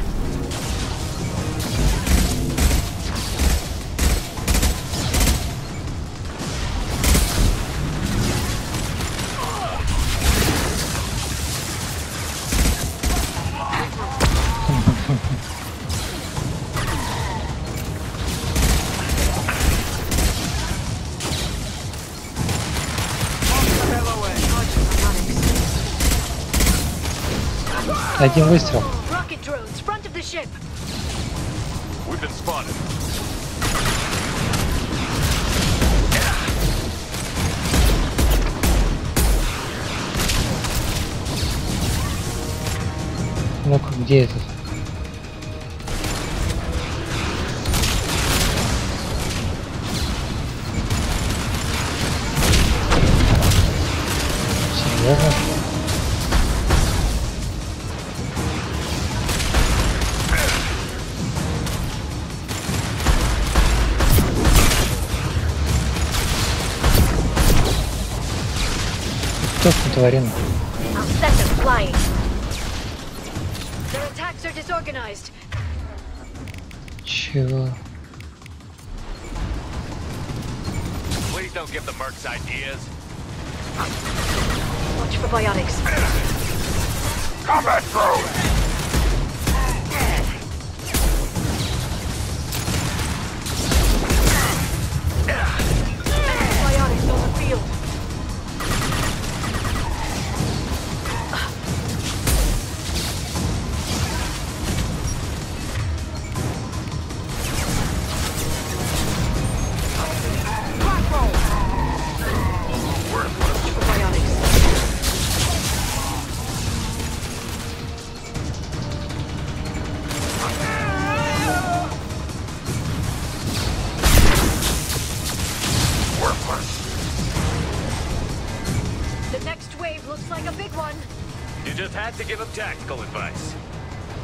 Speaker 1: Один выстрел.
Speaker 6: Rocket drones, front of the ship.
Speaker 8: We've been spotted.
Speaker 1: Ну-ка, где этот? Серьезно? Что с натворено?
Speaker 6: I'll set them flying. Their attacks are disorganized.
Speaker 1: Чего?
Speaker 8: Please don't give the mercs ideas.
Speaker 6: Watch for biotics.
Speaker 10: Combat drone!
Speaker 6: Biotics on the field. The next wave looks like a big one,
Speaker 8: You just had to give him tactical advice.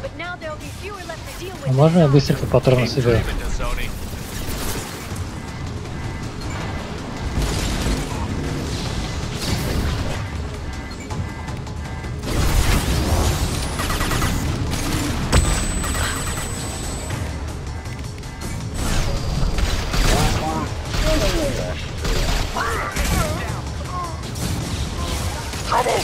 Speaker 6: but now there'll be fewer left to deal
Speaker 1: А
Speaker 6: with.
Speaker 1: можно я быстренько патроны
Speaker 8: Keep
Speaker 1: соберу?
Speaker 8: dreaming, Sony.
Speaker 10: Trouble!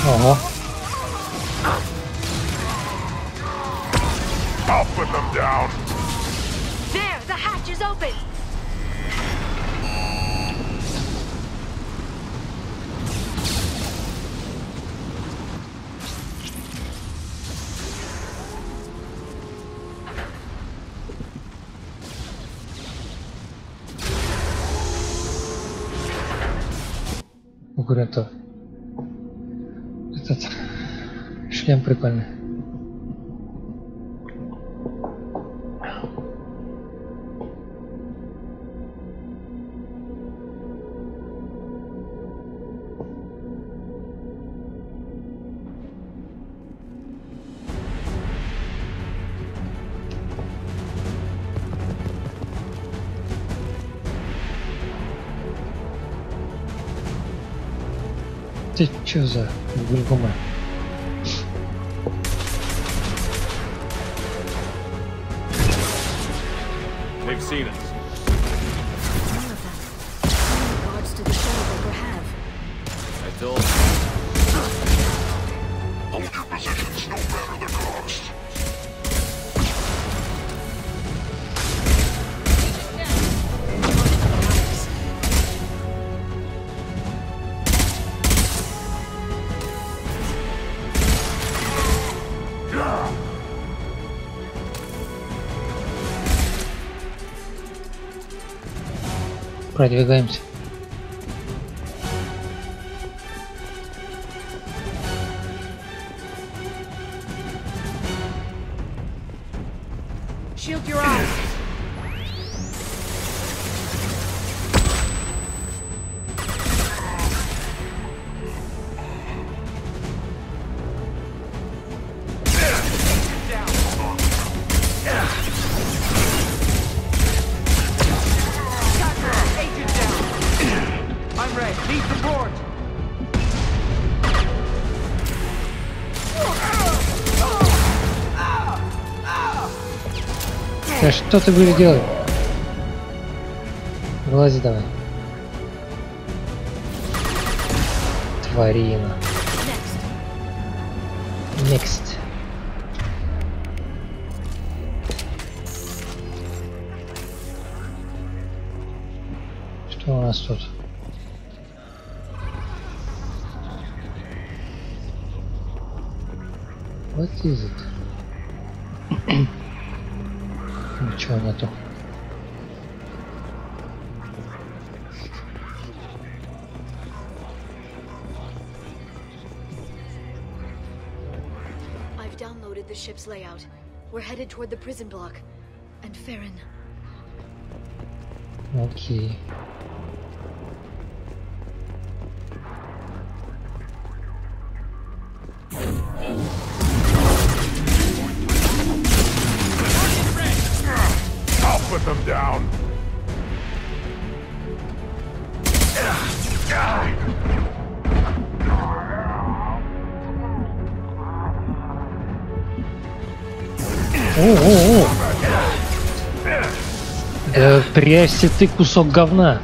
Speaker 1: Ого.
Speaker 10: I'll put them down.
Speaker 6: There, the hatch is open.
Speaker 1: конкурентов. Этот шлем прикольный. Ты чё за гульгума?
Speaker 8: They've seen us.
Speaker 6: None of them. Only the guards to the shadow broker have.
Speaker 8: I told you.
Speaker 13: Hold your positions no matter the cost.
Speaker 1: Продвигаемся.
Speaker 12: Shield your eyes.
Speaker 1: Да что ты будешь делать? Вылази давай. Тварина. Next. Что у нас тут? What is it? Ничего нету.
Speaker 6: I've downloaded the ship's layout. We're headed toward the prison block. And Farron.
Speaker 1: Окей.
Speaker 10: Put them down.
Speaker 1: О-о-о! Да трясся ты, кусок говна!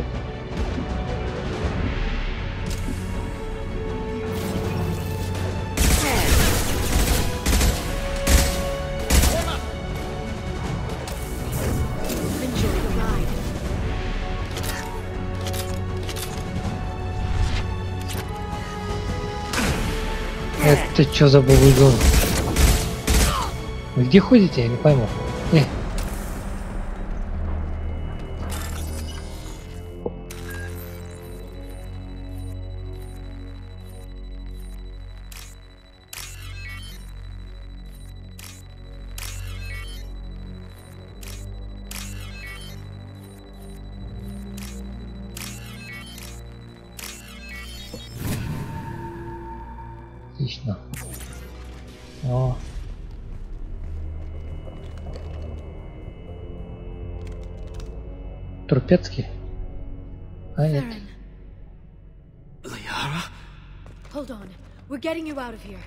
Speaker 1: Это что за бабугон? Вы где ходите? Я не пойму. Отлично. О. Трупецкий? А нет.
Speaker 6: Hold on. We're getting you out of here.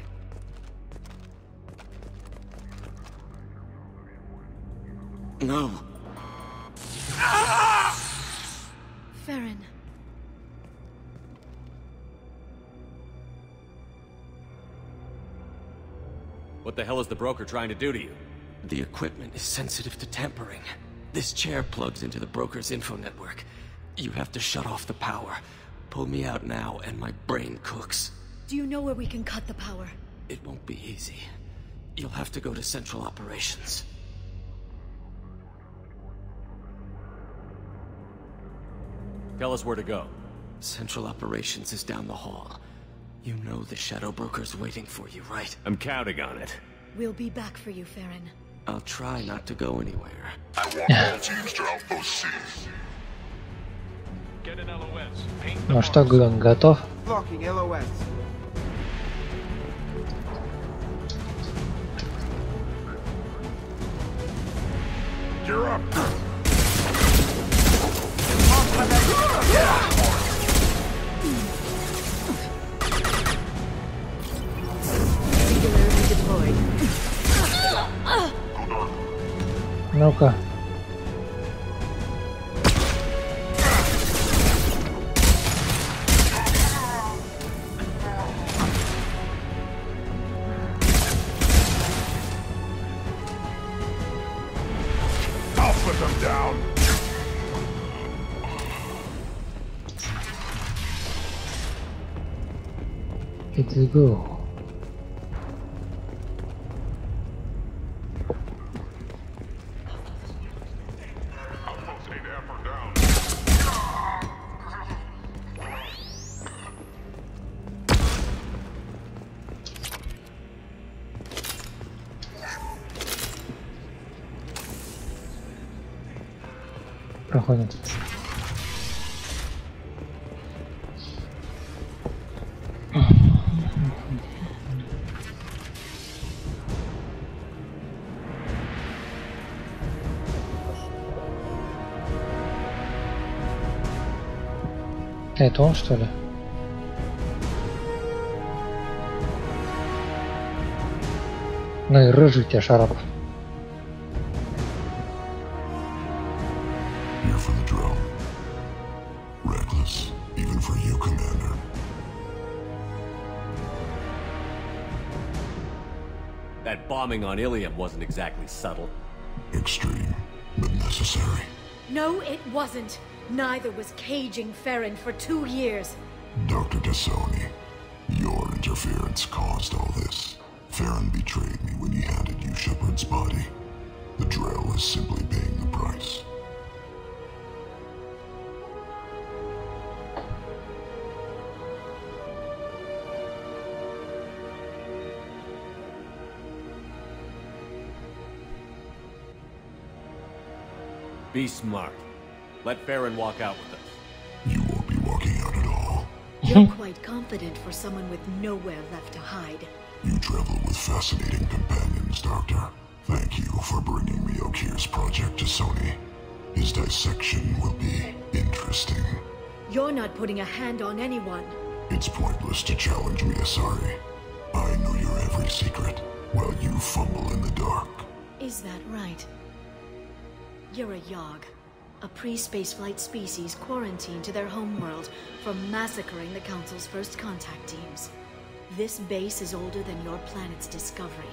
Speaker 9: No.
Speaker 6: Farron.
Speaker 8: What the hell is the broker trying to do to you?
Speaker 9: The equipment is sensitive to tampering. This chair plugs into the broker's info network. You have to shut off the power. Pull me out now and my brain cooks.
Speaker 6: Do you know where we can cut the power?
Speaker 9: It won't be easy. You'll have to go to Central Operations.
Speaker 8: Tell us where to go.
Speaker 9: Central Operations is down the hall. You know the Shadow Broker's waiting for you, right?
Speaker 8: I'm counting on it.
Speaker 6: We'll be back for you, Farron.
Speaker 9: I'll try not to go anywhere.
Speaker 13: I want all teams to outpost C.
Speaker 10: Get an LOS. Paint
Speaker 1: Ну что, Глен, готов?
Speaker 15: Blocking LOS.
Speaker 10: You're up.
Speaker 6: Singularity deployed.
Speaker 1: Ну-ка.
Speaker 10: I'll put them down.
Speaker 1: Let's go.
Speaker 10: Outpost need up or down.
Speaker 1: Проходим. Это он, что ли? Ну и рыжий тебя, Шарапов.
Speaker 13: Here for the drill. Reckless, even for you, Commander.
Speaker 8: That bombing on Ilium wasn't exactly subtle.
Speaker 13: Extreme, but necessary.
Speaker 6: No, it wasn't. Neither was caging Farron for 2 years.
Speaker 13: Dr. Tassoni, your interference caused all this. Farron betrayed me when he handed you Shepard's body. The drill is simply paying the price.
Speaker 8: Be smart. Let Farron walk out with us.
Speaker 13: You won't be walking out at all.
Speaker 6: You're quite confident for someone with nowhere left to hide.
Speaker 13: You travel with fascinating companions, Doctor. Thank you for bringing me Okir's project to Sony. His dissection will be interesting.
Speaker 6: You're not putting a hand on anyone.
Speaker 13: It's pointless to challenge me, Asari. I know your every secret, while you fumble in the dark.
Speaker 6: Is that right? You're a Yogg, a pre-spaceflight species quarantined to their homeworld from massacring the Council's first contact teams. This base is older than your planet's discovery,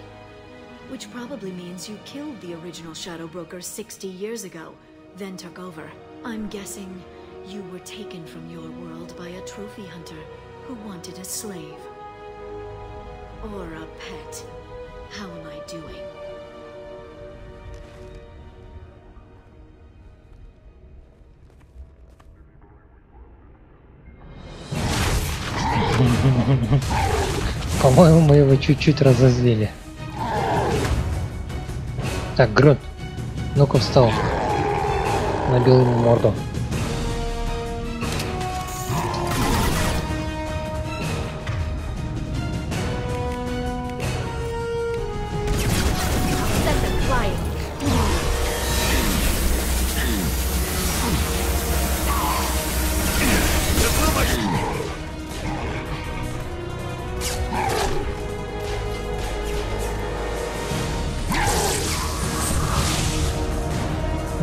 Speaker 6: which probably means you killed the original Shadow Broker 60 years ago, then took over. I'm guessing you were taken from your world by a trophy hunter who wanted a slave. Or a pet. How am I doing?
Speaker 1: По-моему, мы его чуть-чуть разозлили. Так, Грунт, ну-ка встал. Набил ему морду.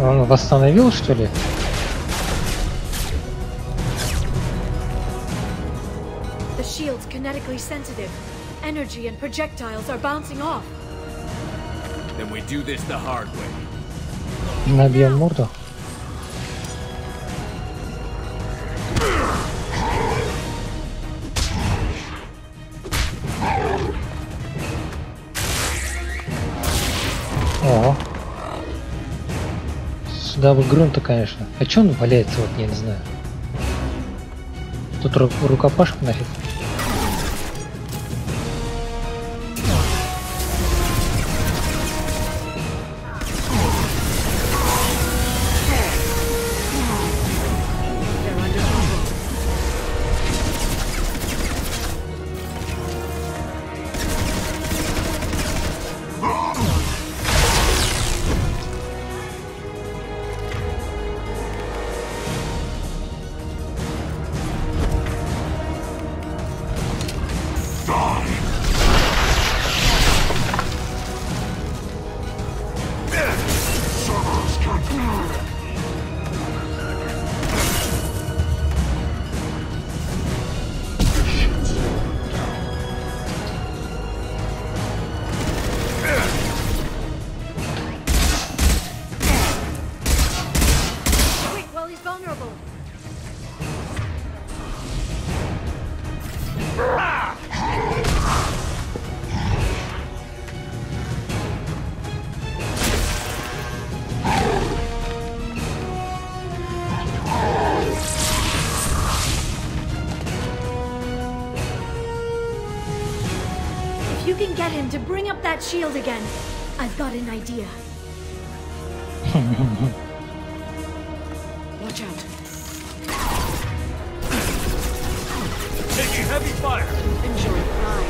Speaker 1: Он восстановил, что ли?
Speaker 6: The shield's kinetically sensitive. Energy and projectiles are bouncing off.
Speaker 8: Then we do this the hard way.
Speaker 1: Набьем морду. О. Сюда бы Грунта, конечно. А чё он валяется, вот я не знаю. Тут рукопашка нафиг.
Speaker 4: If you can get him to bring up that shield again, I've got an idea. Watch out.
Speaker 10: Taking heavy fire.
Speaker 4: Enjoy the ride.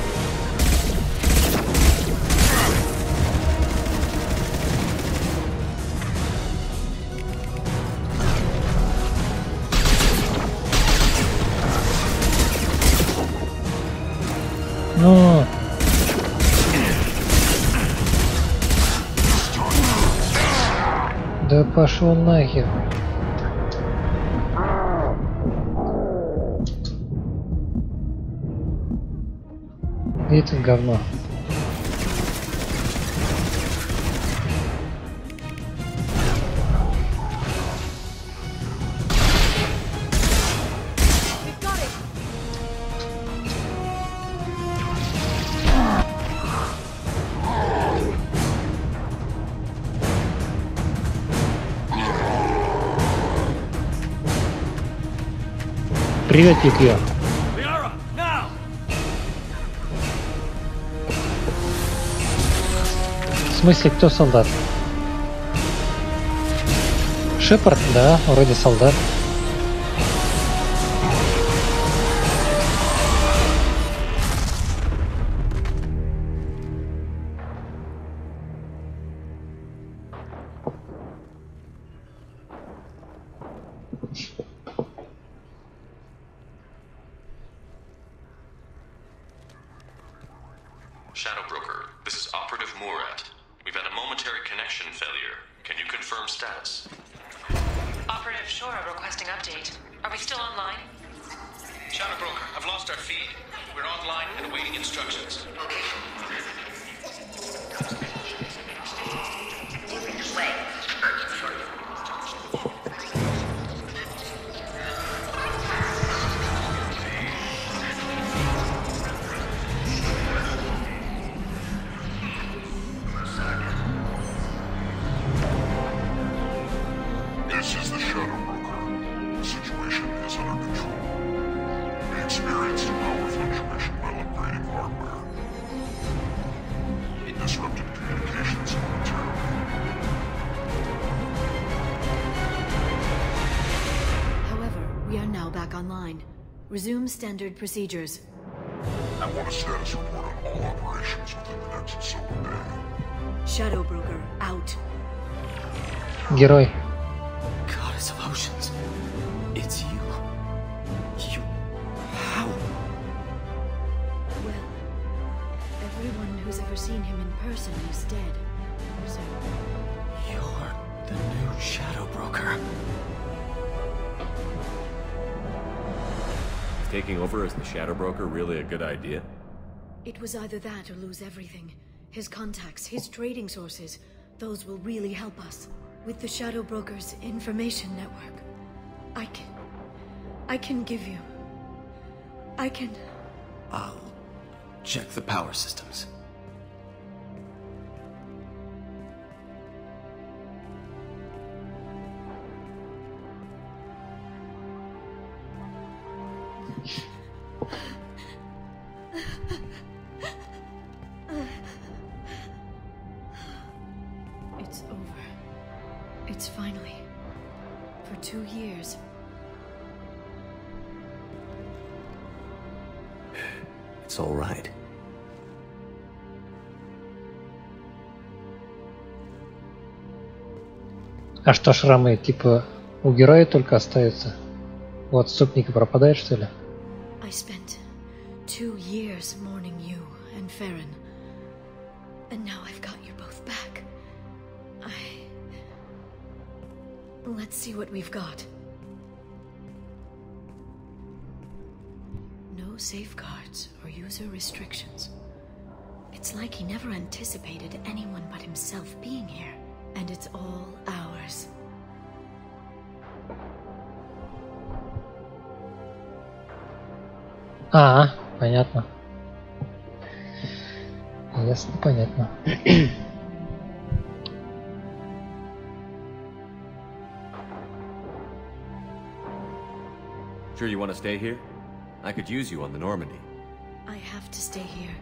Speaker 1: Ну. Да пошел нахер. Это говно. Привет, Пикьё. В смысле, кто солдат? Шепард, да, вроде солдат.
Speaker 15: Shadow Broker, this is Operative Murat. We've had a momentary connection failure. Can you confirm status?
Speaker 3: Operative Shore requesting update. Are we still online?
Speaker 7: Shadow Broker, I've lost our feed. We're online and awaiting instructions.
Speaker 13: This is the Shadow Broker. The situation is under control. We experienced a power fluctuation while upgrading hardware. It disrupted communications momentarily.
Speaker 6: However, we are now back online. Resume standard procedures.
Speaker 13: I want a status report on all operations within the next solar day.
Speaker 6: Shadow Broker out.
Speaker 1: Герой.
Speaker 16: Goddess of Oceans. It's you. You... How?
Speaker 6: Well, everyone who's ever seen him in person is dead. So...
Speaker 16: You're the new Shadow Broker.
Speaker 8: Is taking over as the Shadow Broker really a good idea?
Speaker 6: It was either that or lose everything. His contacts, his trading sources, those will really help us. With the Shadow Broker's information network, I can give you...
Speaker 16: I'll check the power systems.
Speaker 6: It's over. It's finally. For 2 years.
Speaker 16: It's all right.
Speaker 1: А что шрамы, типа, у героя только остаются? У отступника пропадает, что ли?
Speaker 6: I spent 2 years mourning you and Farron. And now I've got you both back. Let's see what we've got. No safeguards or user restrictions. It's like he never anticipated anyone but himself being here. And it's all ours.
Speaker 1: Понятно. Ясно, понятно.
Speaker 8: Sure you want to stay here? I could use you on the Normandy.
Speaker 6: I have to stay here.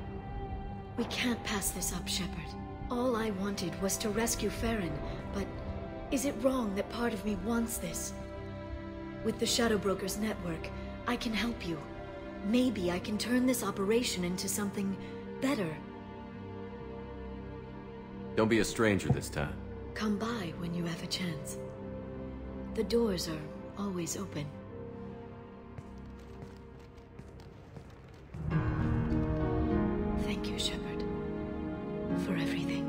Speaker 6: We can't pass this up, Shepard. All I wanted was to rescue Farron, but is it wrong that part of me wants this? With the Shadow Brokers network, I can help you. Maybe I can turn this operation into something better.
Speaker 8: Don't be a stranger this time.
Speaker 6: Come by when you have a chance. The doors are always open. Thank you, Shepard, for everything.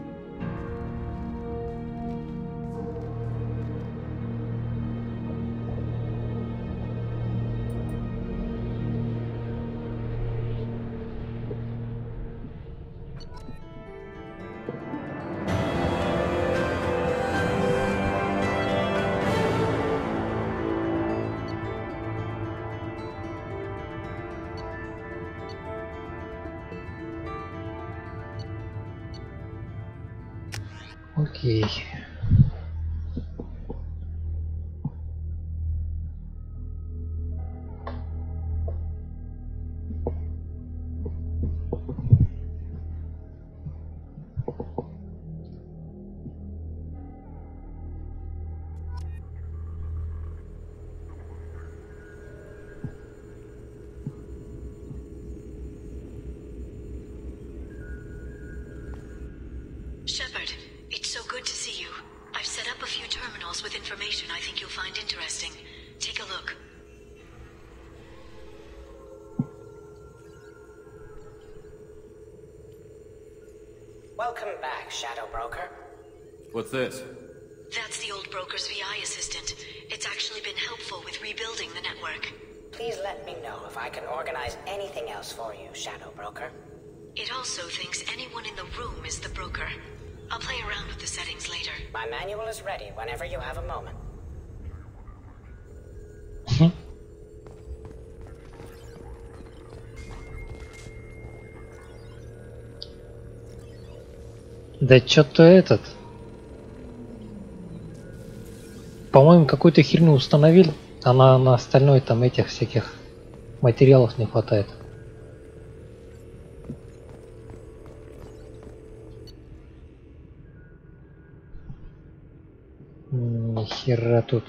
Speaker 1: Окей.
Speaker 6: Shepard, it's so good to see you. I've set up a few terminals with information I think you'll find interesting. Take a look.
Speaker 17: Welcome back, Shadow Broker.
Speaker 8: What's this?
Speaker 6: That's the old broker's VI assistant. It's actually been helpful with rebuilding the network.
Speaker 17: Please let me know if I can organize anything else for you, Shadow Broker.
Speaker 6: It also thinks anyone in the room is the broker. I'll play around with the settings later.
Speaker 17: My manual is ready whenever you have a moment.
Speaker 1: Да что-то этот. По-моему, какую-то херню установили, а на остальное там этих всяких материалов не хватает. Ни хера тут.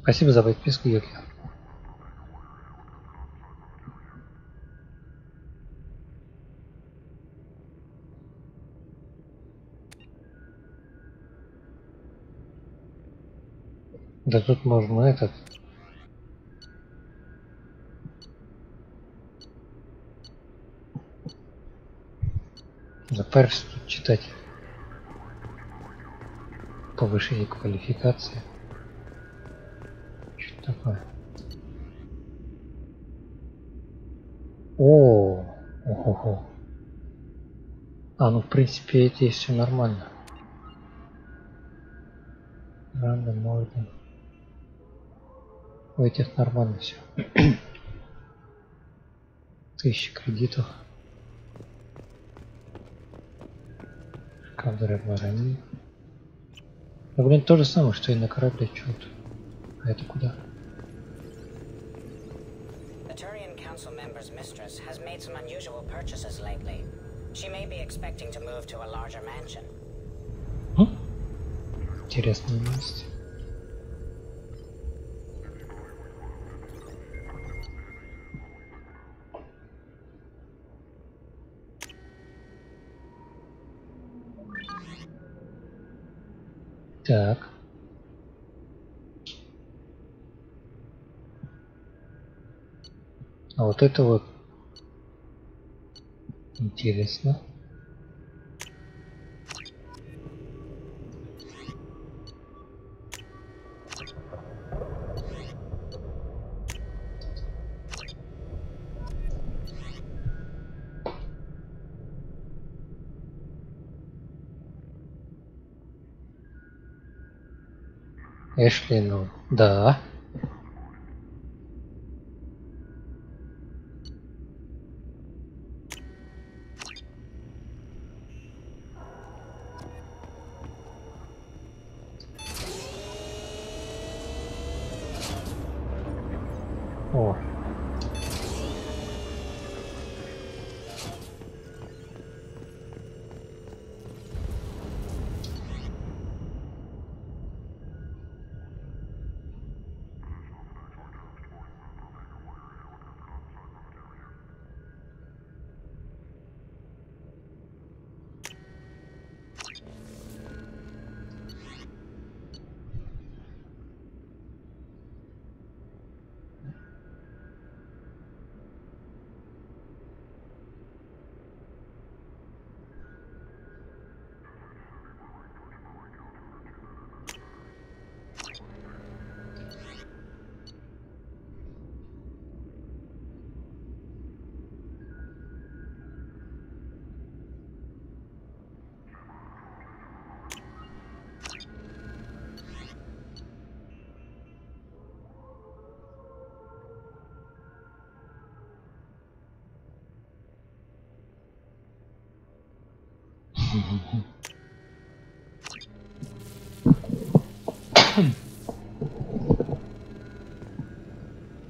Speaker 1: Спасибо за подписку, Йоки. Да тут можно этот Запаришься тут читать. Повышение квалификации. Что такое? О, ого. А, ну в принципе здесь все нормально. Рано можно. У этих нормально все. 1000 кредитов. Кадры ворони. Ну, блин, то же самое, что и на корабле чего-то. А это куда?
Speaker 17: The Turian Council member's mistress has made some unusual purchases lately. She may be expecting to move to a larger mansion.
Speaker 1: Интересная новость. Так. А вот это вот интересно. Эшли, ну, да. О.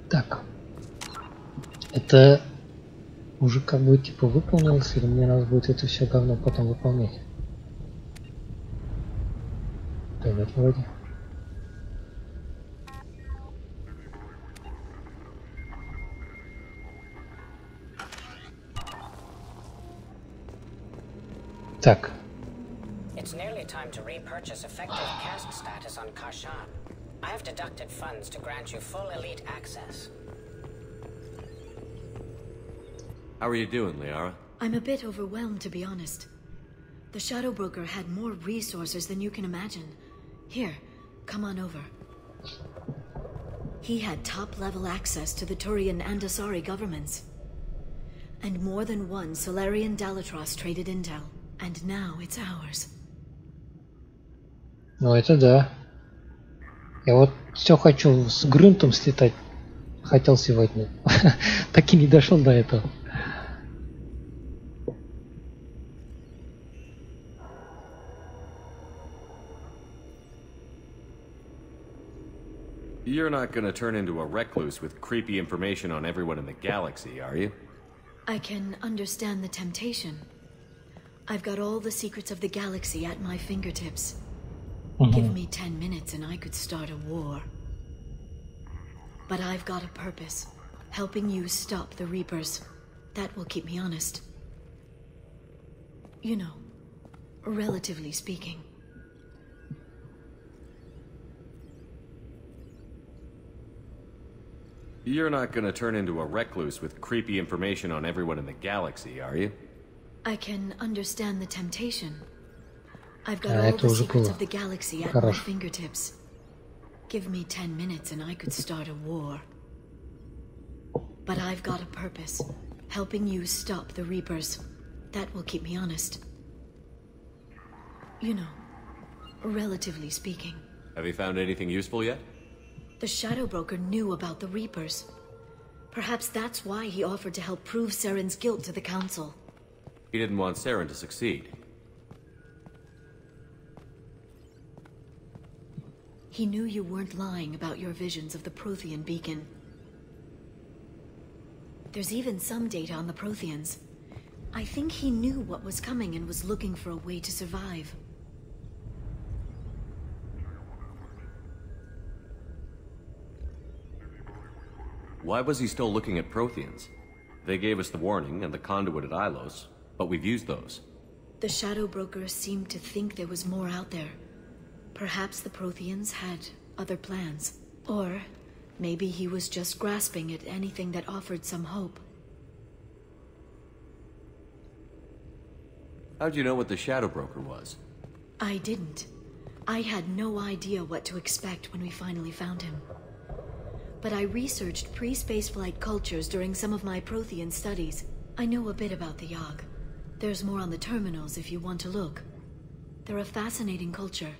Speaker 1: Так, это уже как бы типа выполнилось, или мне надо будет это все говно потом выполнять? Да нет, вроде. Так.
Speaker 17: It's nearly time to repurchase effective caste status on Kashan. I have deducted funds to grant you full elite access.
Speaker 8: How are you doing, Liara?
Speaker 6: I'm a bit overwhelmed, to be honest. The Shadow Broker had more resources than you can imagine. Here, come on over. He had top-level access to the Turian and Asari governments. And more than one Solarian Dalatros traded intel. And now it's ours.
Speaker 1: Ну это да. Я вот все хочу с грунтом слетать. Хотел сегодня. Так и не дошел до этого.
Speaker 8: You're not gonna turn into a recluse with creepy information on everyone in the galaxy, are you?
Speaker 6: I can understand the temptation. I've got all the secrets of the galaxy at my fingertips. Give me 10 minutes and I could start a war. But I've got a purpose. Helping you stop the Reapers. That will keep me honest. You know, relatively speaking.
Speaker 8: You're not gonna turn into a recluse with creepy information on everyone in the galaxy, are you?
Speaker 6: I can understand the temptation. I've got
Speaker 1: А,
Speaker 6: all
Speaker 1: это
Speaker 6: the
Speaker 1: уже
Speaker 6: secrets
Speaker 1: было.
Speaker 6: of the galaxy at my
Speaker 1: Хорошо.
Speaker 6: fingertips. Give me 10 minutes and I could start a war. But I've got a purpose. Helping you stop the Reapers. That will keep me honest. You know, relatively speaking.
Speaker 8: Have you found anything useful yet?
Speaker 6: The Shadow Broker knew about the Reapers. Perhaps that's why he offered to help prove Saren's guilt to the Council.
Speaker 8: He didn't want Saren to succeed.
Speaker 6: He knew you weren't lying about your visions of the Prothean beacon. There's even some data on the Protheans. I think he knew what was coming and was looking for a way to survive.
Speaker 8: Why was he still looking at Protheans? They gave us the warning and the conduit at Ilos, but we've used those.
Speaker 6: The Shadow Broker seemed to think there was more out there. Perhaps the Protheans had other plans. Or maybe he was just grasping at anything that offered some hope.
Speaker 8: How'd you know what the Shadow Broker was?
Speaker 6: I didn't. I had no idea what to expect when we finally found him. But I researched pre-spaceflight cultures during some of my Prothean studies. I know a bit about the Yog. There's more on the terminals if you want to look. They're a fascinating culture,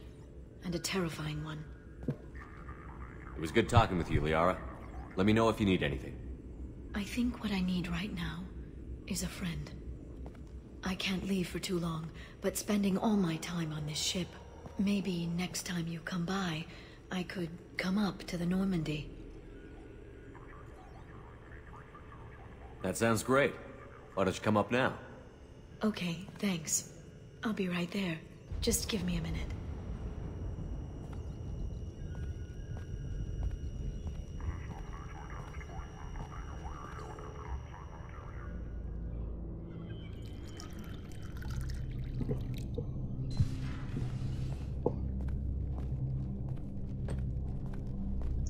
Speaker 6: and a terrifying one.
Speaker 8: It was good talking with you, Liara. Let me know if you need anything.
Speaker 6: I think what I need right now is a friend. I can't leave for too long, but spending all my time on this ship. Maybe next time you come by, I could come up to the Normandy.
Speaker 8: That sounds great. Why don't you come up now?
Speaker 6: Okay, thanks. I'll be right there. Just give me a minute.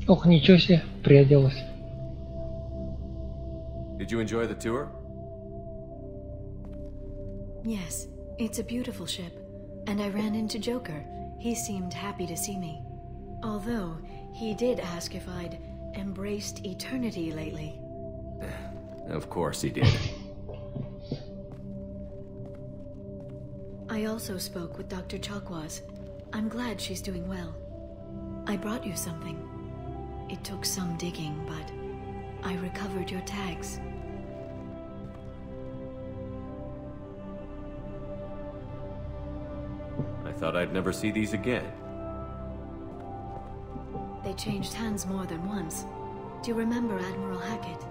Speaker 1: Ох, ничего себе, приоделась.
Speaker 8: Did you enjoy the tour?
Speaker 6: Yes, it's a beautiful ship. And I ran into Joker. He seemed happy to see me. Although, he did ask if I'd embraced eternity lately.
Speaker 8: Of course he did.
Speaker 6: I also spoke with Dr. Chalkwaz. I'm glad she's doing well. I brought you something. It took some digging, but I recovered your tags.
Speaker 8: I thought I'd never see these again.
Speaker 6: They changed hands more than once. Do you remember Admiral Hackett?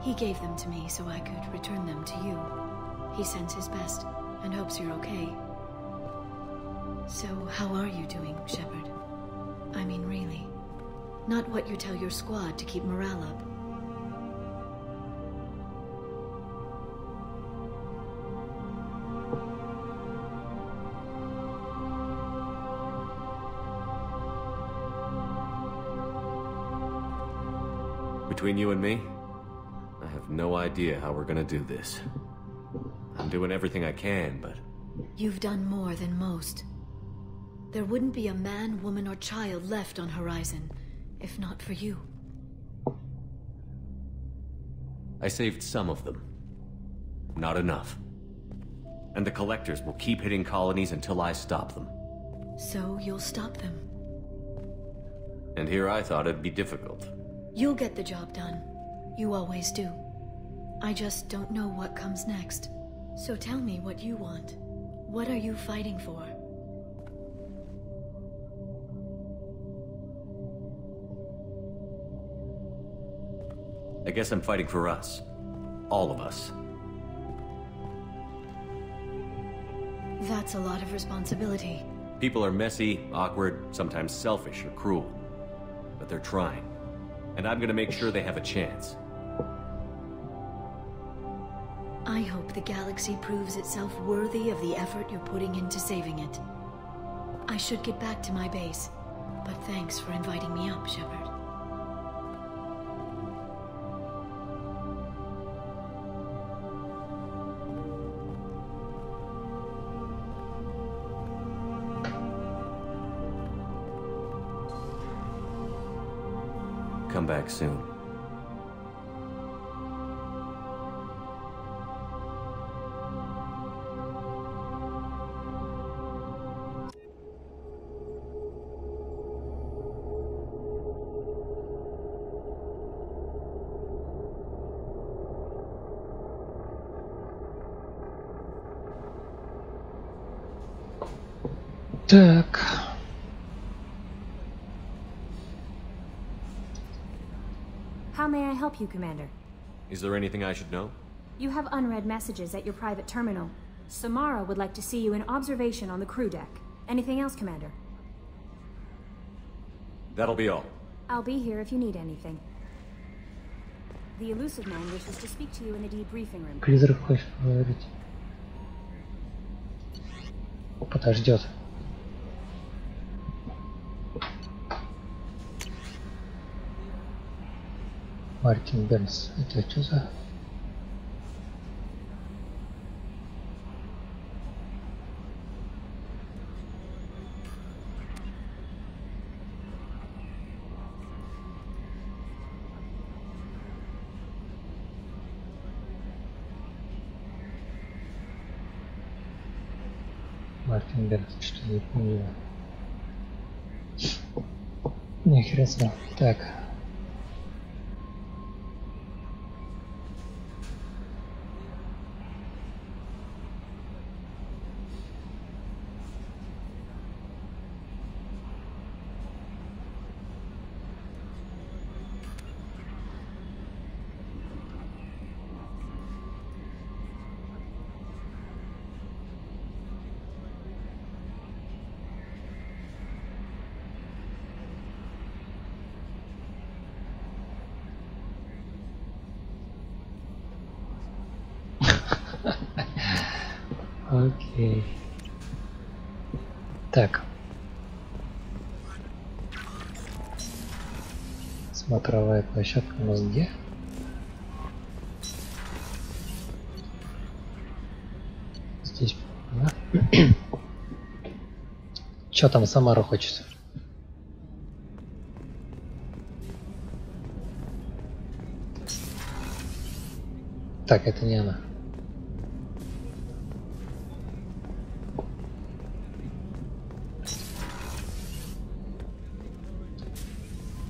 Speaker 6: He gave them to me so I could return them to you. He sends his best and hopes you're okay. So, how are you doing, Shepard? I mean, really. Not what you tell your squad to keep morale up.
Speaker 8: Between you and me, I have no idea how we're gonna do this. I'm doing everything I can, but...
Speaker 6: You've done more than most. There wouldn't be a man, woman, or child left on Horizon, if not for you.
Speaker 8: I saved some of them. Not enough. And the Collectors will keep hitting colonies until I stop them.
Speaker 6: So you'll stop them.
Speaker 8: And here I thought it'd be difficult.
Speaker 6: You'll get the job done. You always do. I just don't know what comes next. So tell me what you want. What are you fighting for?
Speaker 8: I guess I'm fighting for us. All of us.
Speaker 6: That's a lot of responsibility.
Speaker 8: People are messy, awkward, sometimes selfish or cruel. But they're trying. And I'm gonna make sure they have a chance.
Speaker 6: I hope the galaxy proves itself worthy of the effort you're putting into saving it. I should get back to my base, but thanks for inviting me up, Shepard.
Speaker 8: I come back soon.
Speaker 1: Так.
Speaker 18: How may I help you, Commander?
Speaker 8: Is there anything I should know?
Speaker 18: You have unread messages at your private terminal. Samara would like to see you in observation on the crew deck. Anything else, Commander?
Speaker 8: That'll be all.
Speaker 18: I'll be here if you need anything. The elusive man wishes to speak to you in the debriefing room.
Speaker 1: Призрак хочет поговорить. Подождет. Мартин Бернс. Это что за... Мартин Бернс, что не помню. Нихера себе. Так. Окей. Так. Смотровая площадка у нас где? Здесь. Да? Чё там Самара хочет? Так, это не она.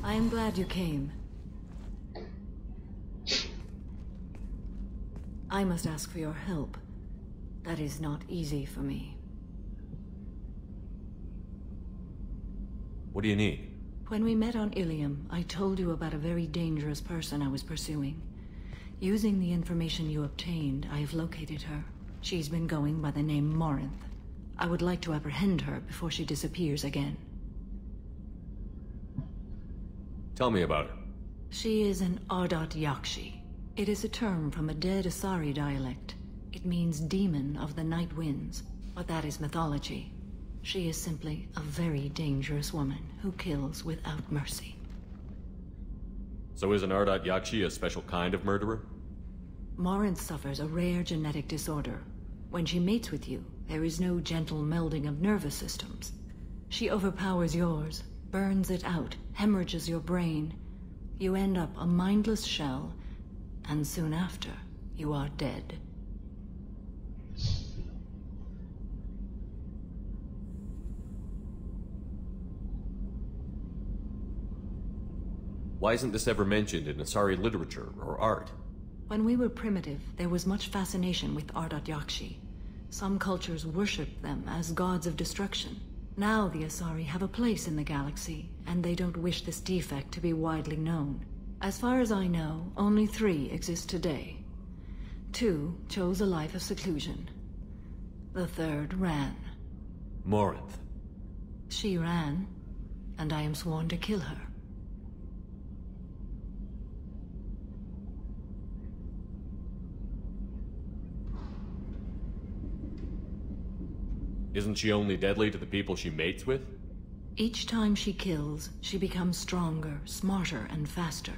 Speaker 6: I am glad you came. I must ask for your help. That is not easy for me.
Speaker 8: What do you need?
Speaker 6: When we met on Ilium, I told you about a very dangerous person I was pursuing. Using the information you obtained, I have located her. She's been going by the name Morinth. I would like to apprehend her before she disappears again.
Speaker 8: Tell me about her.
Speaker 6: She is an Ardat Yakshi. It is a term from a dead Asari dialect. It means demon of the night winds, but that is mythology. She is simply a very dangerous woman who kills without mercy.
Speaker 8: So is an Ardat Yakshi a special kind of murderer?
Speaker 6: Morinth suffers a rare genetic disorder. When she mates with you, there is no gentle melding of nervous systems. She overpowers yours, burns it out, hemorrhages your brain. You end up a mindless shell, and soon after, you are dead.
Speaker 8: Why isn't this ever mentioned in Asari literature or art?
Speaker 6: When we were primitive, there was much fascination with Ardat Yakshi. Some cultures worshipped them as gods of destruction. Now the Asari have a place in the galaxy, and they don't wish this defect to be widely known. As far as I know, only 3 exist today. 2 chose a life of seclusion. The 3rd ran.
Speaker 8: Morinth.
Speaker 6: She ran, and I am sworn to kill her.
Speaker 8: Isn't she only deadly to the people she mates with?
Speaker 6: Each time she kills, she becomes stronger, smarter, and faster.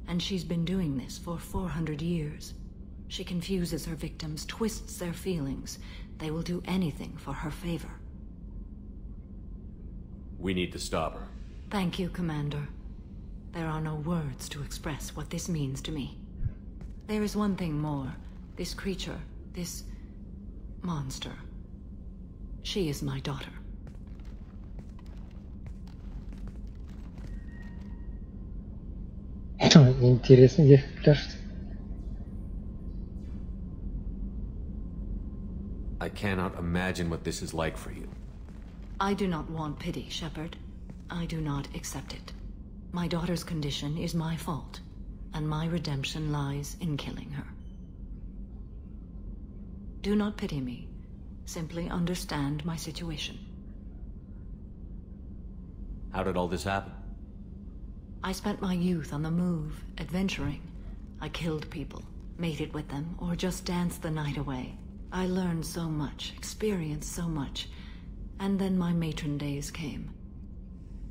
Speaker 6: And she's been doing this for 400 years. She confuses her victims, twists their feelings. They will do anything for her favor.
Speaker 8: We need to stop her.
Speaker 6: Thank you, Commander. There are no words to express what this means to me. There is one thing more. This creature, this monster. She is my daughter.
Speaker 1: Интересно, где кажется.
Speaker 8: I cannot imagine what this is like for you.
Speaker 6: I do not want pity, Shepard. I do not accept it. My daughter's condition is my fault, and my redemption lies in killing her. Do not pity me. Simply understand my situation.
Speaker 8: How did all this happen?
Speaker 6: I spent my youth on the move, adventuring. I killed people, mated with them, or just danced the night away. I learned so much, experienced so much, and then my matron days came.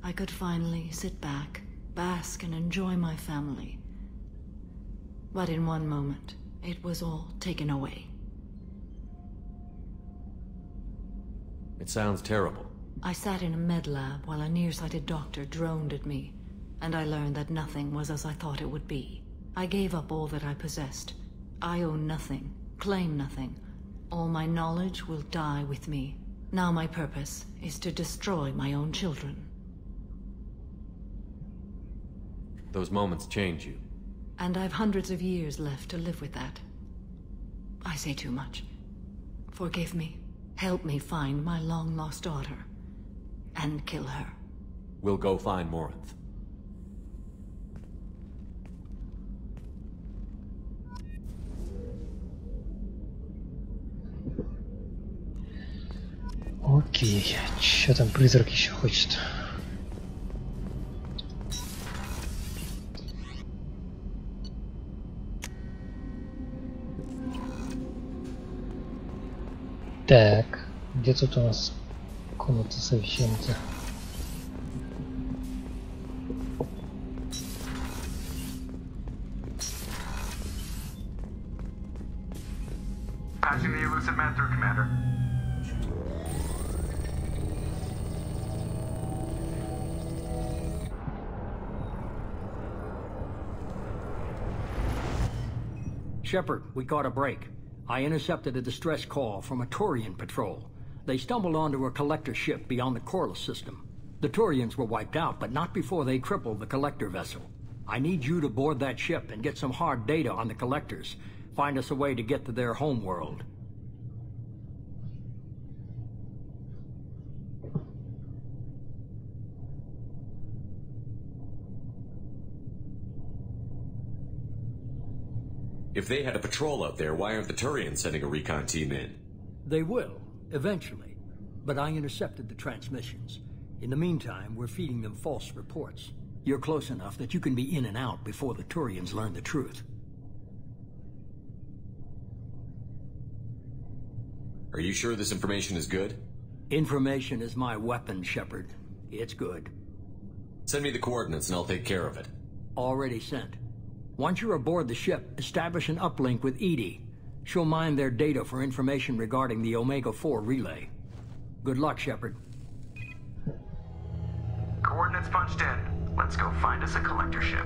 Speaker 6: I could finally sit back, bask and enjoy my family. But in one moment, it was all taken away.
Speaker 8: It sounds terrible.
Speaker 6: I sat in a med lab while a nearsighted doctor droned at me, and I learned that nothing was as I thought it would be. I gave up all that I possessed. I own nothing, claim nothing. All my knowledge will die with me. Now my purpose is to destroy my own children.
Speaker 8: Those moments change you.
Speaker 6: And I've hundreds of years left to live with that. I say too much. Forgive me. Help me find my long-lost daughter. And kill her.
Speaker 8: We'll go find Morinth.
Speaker 1: Окей, что там призрак еще хочет? Так, где тут у нас комната совещания?
Speaker 10: Patching the elusive man through, Commander.
Speaker 19: Shepard, we caught a break. I intercepted a distress call from a Turian patrol. They stumbled onto a collector ship beyond the Corliss system. The Turians were wiped out, but not before they crippled the collector vessel. I need you to board that ship and get some hard data on the collectors. Find us a way to get to their home world.
Speaker 8: If they had a patrol out there, why aren't the Turians sending a recon team in?
Speaker 19: They will, eventually. But I intercepted the transmissions. In the meantime, we're feeding them false reports. You're close enough that you can be in and out before the Turians learn the truth.
Speaker 8: Are you sure this information is good?
Speaker 19: Information is my weapon, Shepard. It's good.
Speaker 8: Send me the coordinates and I'll take care of it.
Speaker 19: Already sent. Once you're aboard the ship, establish an uplink with Edie. She'll mine their data for information regarding the Omega-4 relay. Good luck, Shepard.
Speaker 10: Coordinates punched in. Let's go find us a collector ship.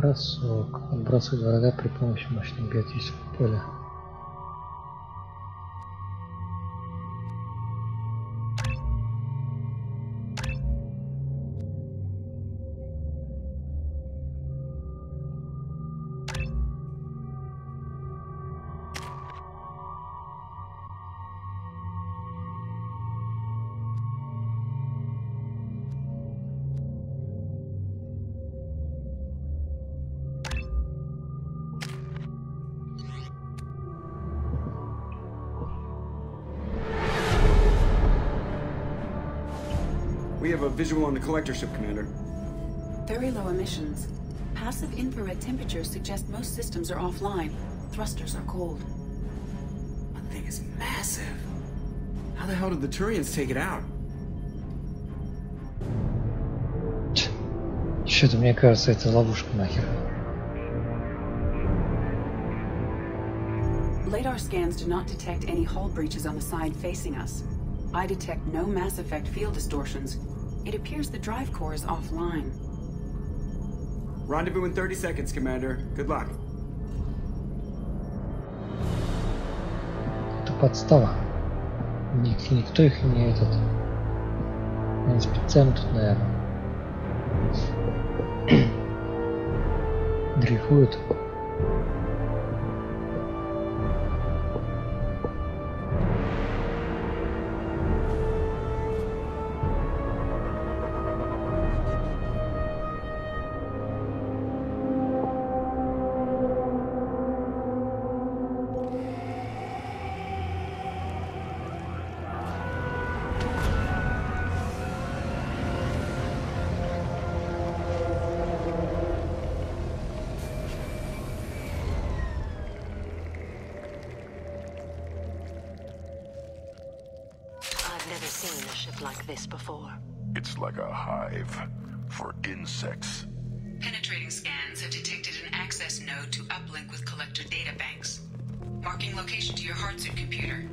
Speaker 1: Бросок. Отбрасывает врага при помощи мощных биотического поля.
Speaker 20: We have a visual on the collector ship, Commander.
Speaker 14: Very low emissions. Passive infrared temperatures suggest most systems are offline. Thrusters are cold.
Speaker 20: That thing is massive. How the hell did the Turians take it out?
Speaker 1: Что-то мне кажется, это ловушка нахер.
Speaker 14: Radar scans do not detect any hull breaches on the side facing us. I detect no mass effect field distortions. It appears the drive core is offline.
Speaker 20: Rendezvous in 30 seconds, Commander. Good luck.
Speaker 1: Это подстава. Никто их не этот. Они специально тут, наверное, дрейфуют.
Speaker 13: It's like a hive for insects.
Speaker 14: Penetrating scans have detected an access node to uplink with collector data banks. Marking location to your hardsuit computer.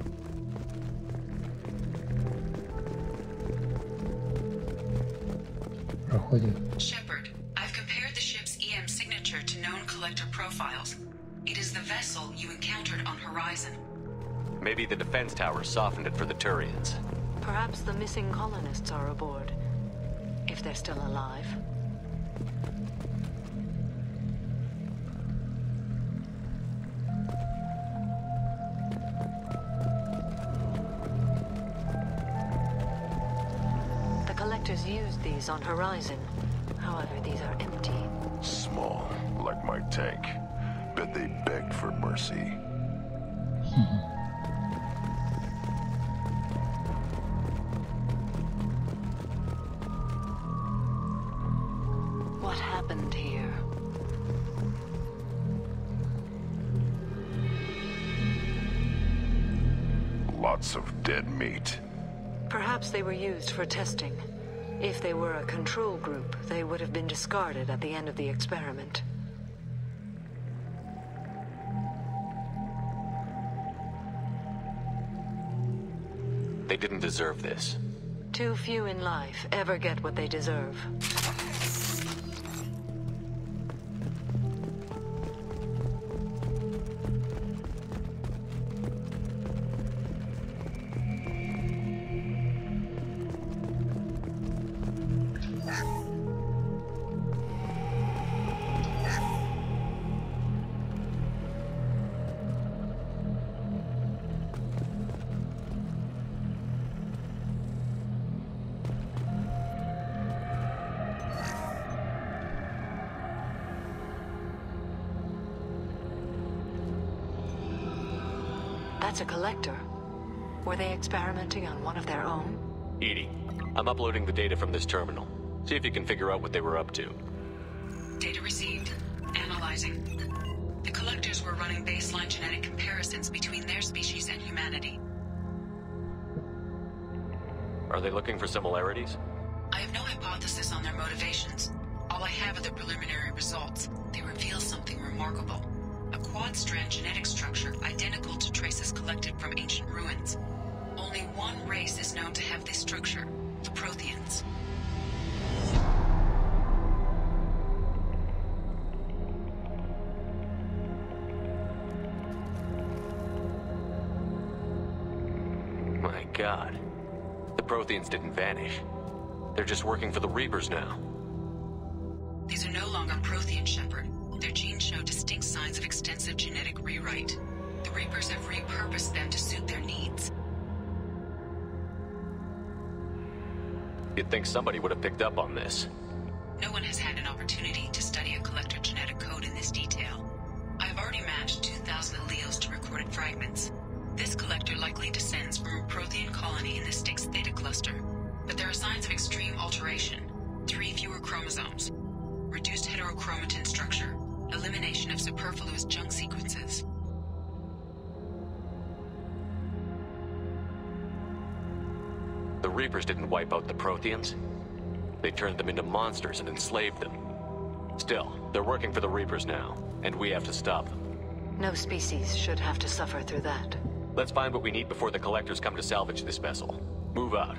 Speaker 1: Проходим.
Speaker 14: Shepard, I've compared the ship's EM signature to known collector profiles. It is the vessel you encountered on Horizon.
Speaker 8: Maybe the defense tower softened it for the Turians.
Speaker 6: Perhaps the missing colonists are aboard. If they're still alive. The collectors used these on Horizon. However, these are empty.
Speaker 13: Small, like my tank. Bet they begged for mercy.
Speaker 6: What happened here?
Speaker 13: Lots of dead meat.
Speaker 6: Perhaps they were used for testing. If they were a control group, they would have been discarded at the end of the experiment.
Speaker 8: They didn't deserve this.
Speaker 6: Too few in life ever get what they deserve. That's a collector. Were they experimenting on one of their own?
Speaker 8: Edie, I'm uploading the data from this terminal. See if you can figure out what they were up to.
Speaker 14: Data received. Analyzing. The collectors were running baseline genetic comparisons between their species and humanity.
Speaker 8: Are they looking for similarities?
Speaker 14: I have no hypothesis on their motivations. All I have are the preliminary results. They reveal something remarkable. A quad-strand genetic structure identical to traces collected from ancient ruins. Only one race is known to have this structure, the Protheans.
Speaker 8: God. The Protheans didn't vanish. They're just working for the Reapers now.
Speaker 14: These are no longer Prothean, Shepard. Their genes show distinct signs of extensive genetic rewrite. The Reapers have repurposed them to suit their needs.
Speaker 8: You'd think somebody would have picked up on this.
Speaker 14: No one has had an opportunity to study a collector genetic code in this detail. I have already matched 2,000 alleles to recorded fragments. This collector likely descends from a Prothean colony in the Styx Theta cluster, but there are signs of extreme alteration. 3 fewer chromosomes, reduced heterochromatin structure, elimination of superfluous junk sequences.
Speaker 8: The Reapers didn't wipe out the Protheans. They turned them into monsters and enslaved them. Still, they're working for the Reapers now, and we have to stop them.
Speaker 6: No species should have to suffer through that.
Speaker 8: Let's find what we need before the Collectors come to salvage this vessel. Move out.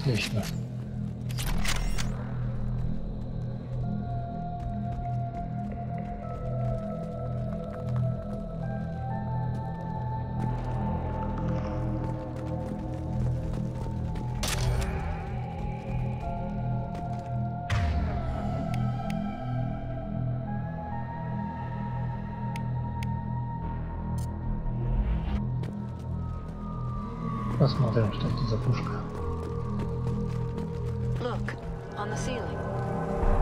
Speaker 1: Отлично. Посмотрим, что это за пушка.
Speaker 6: Look, on the ceiling.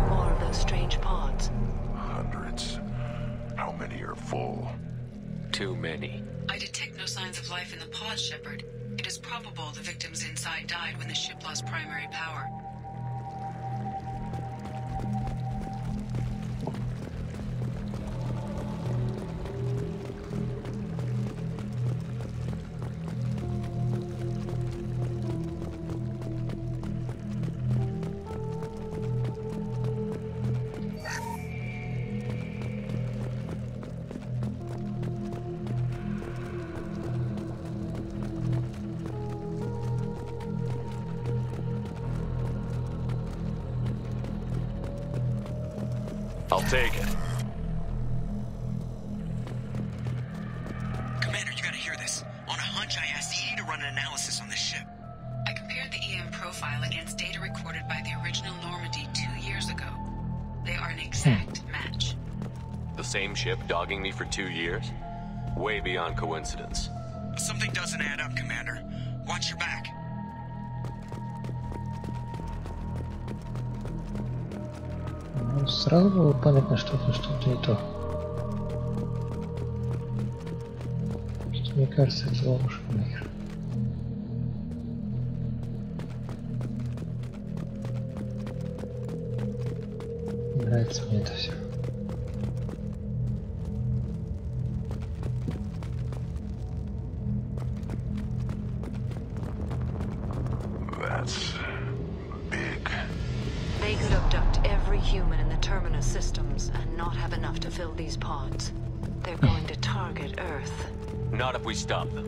Speaker 6: More of those strange pods.
Speaker 13: Hundreds. How many are full?
Speaker 8: Too many.
Speaker 14: I detect no signs of life in the pod, Shepard. It is probable the victims inside died when the ship lost primary power.
Speaker 8: I'll take it.
Speaker 20: Commander, you gotta hear this. On a hunch, I asked Edie to run an analysis on this ship.
Speaker 14: I compared the EM profile against data recorded by the original Normandy 2 years ago. They are an exact match.
Speaker 8: The same ship dogging me for 2 years? Way beyond coincidence.
Speaker 20: Something doesn't add up, Commander. Watch your back.
Speaker 1: Сразу было понятно, что что-то не то. Мне кажется, это ловушка нахер. Нравится мне это все.
Speaker 13: That's big.
Speaker 6: They could abduct every human in the Terminus systems and not have enough to fill these pods. They're going to target Earth.
Speaker 8: Not if we stop them.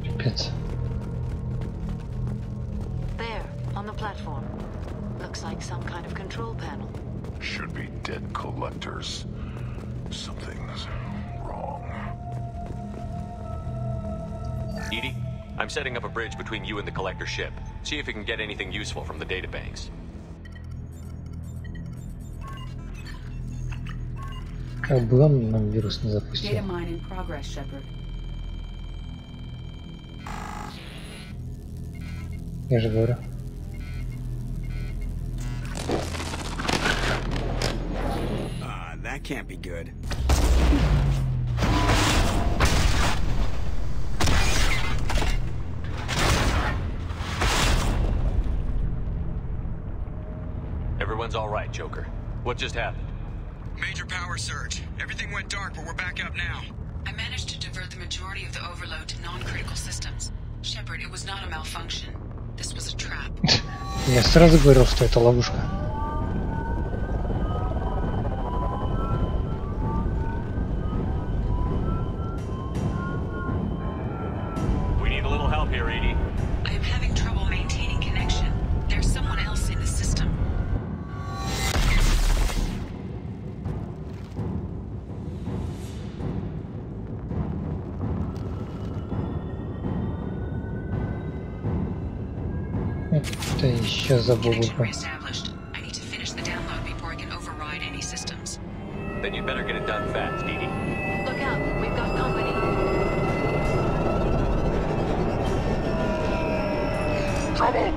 Speaker 1: Пипец.
Speaker 6: There, on the platform. Looks like some kind of control panel.
Speaker 13: Should be dead collectors. Something's wrong.
Speaker 8: Edie, I'm setting up a bridge between you and the Collector ship. See if you can get anything useful from the databanks.
Speaker 1: Как бы он нам вирус не запустил.
Speaker 5: Data mine in progress, Shepard.
Speaker 1: Я же говорю.
Speaker 20: That can't be good.
Speaker 8: everyone's all right, Joker. What just happened?
Speaker 20: Major power surge. Everything went dark, but we're back up now.
Speaker 14: I managed to divert the majority of the overload to non-critical systems. Shepard, it was not a malfunction. This was a trap.
Speaker 1: Я сразу говорил, что это ловушка.
Speaker 8: We need a little help here, Edie.
Speaker 14: I am having trouble maintaining connection. There's someone else in the system.
Speaker 1: Это еще забыл.
Speaker 14: Reestablished. I need to finish the download before I can override any systems.
Speaker 8: Then you better get it done fast, Edie.
Speaker 6: Look out, we've got company.
Speaker 10: Trouble!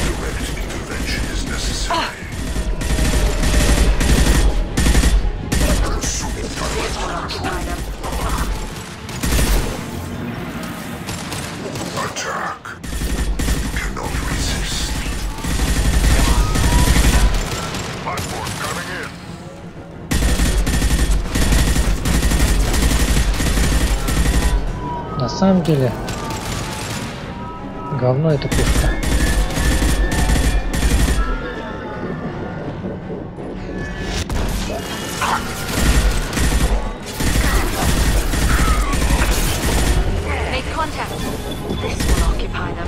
Speaker 13: Direct intervention is necessary. Attack. You cannot resist.
Speaker 10: Platform coming in.
Speaker 1: На самом деле, говно это пушка.
Speaker 6: Make contact. This will occupy them.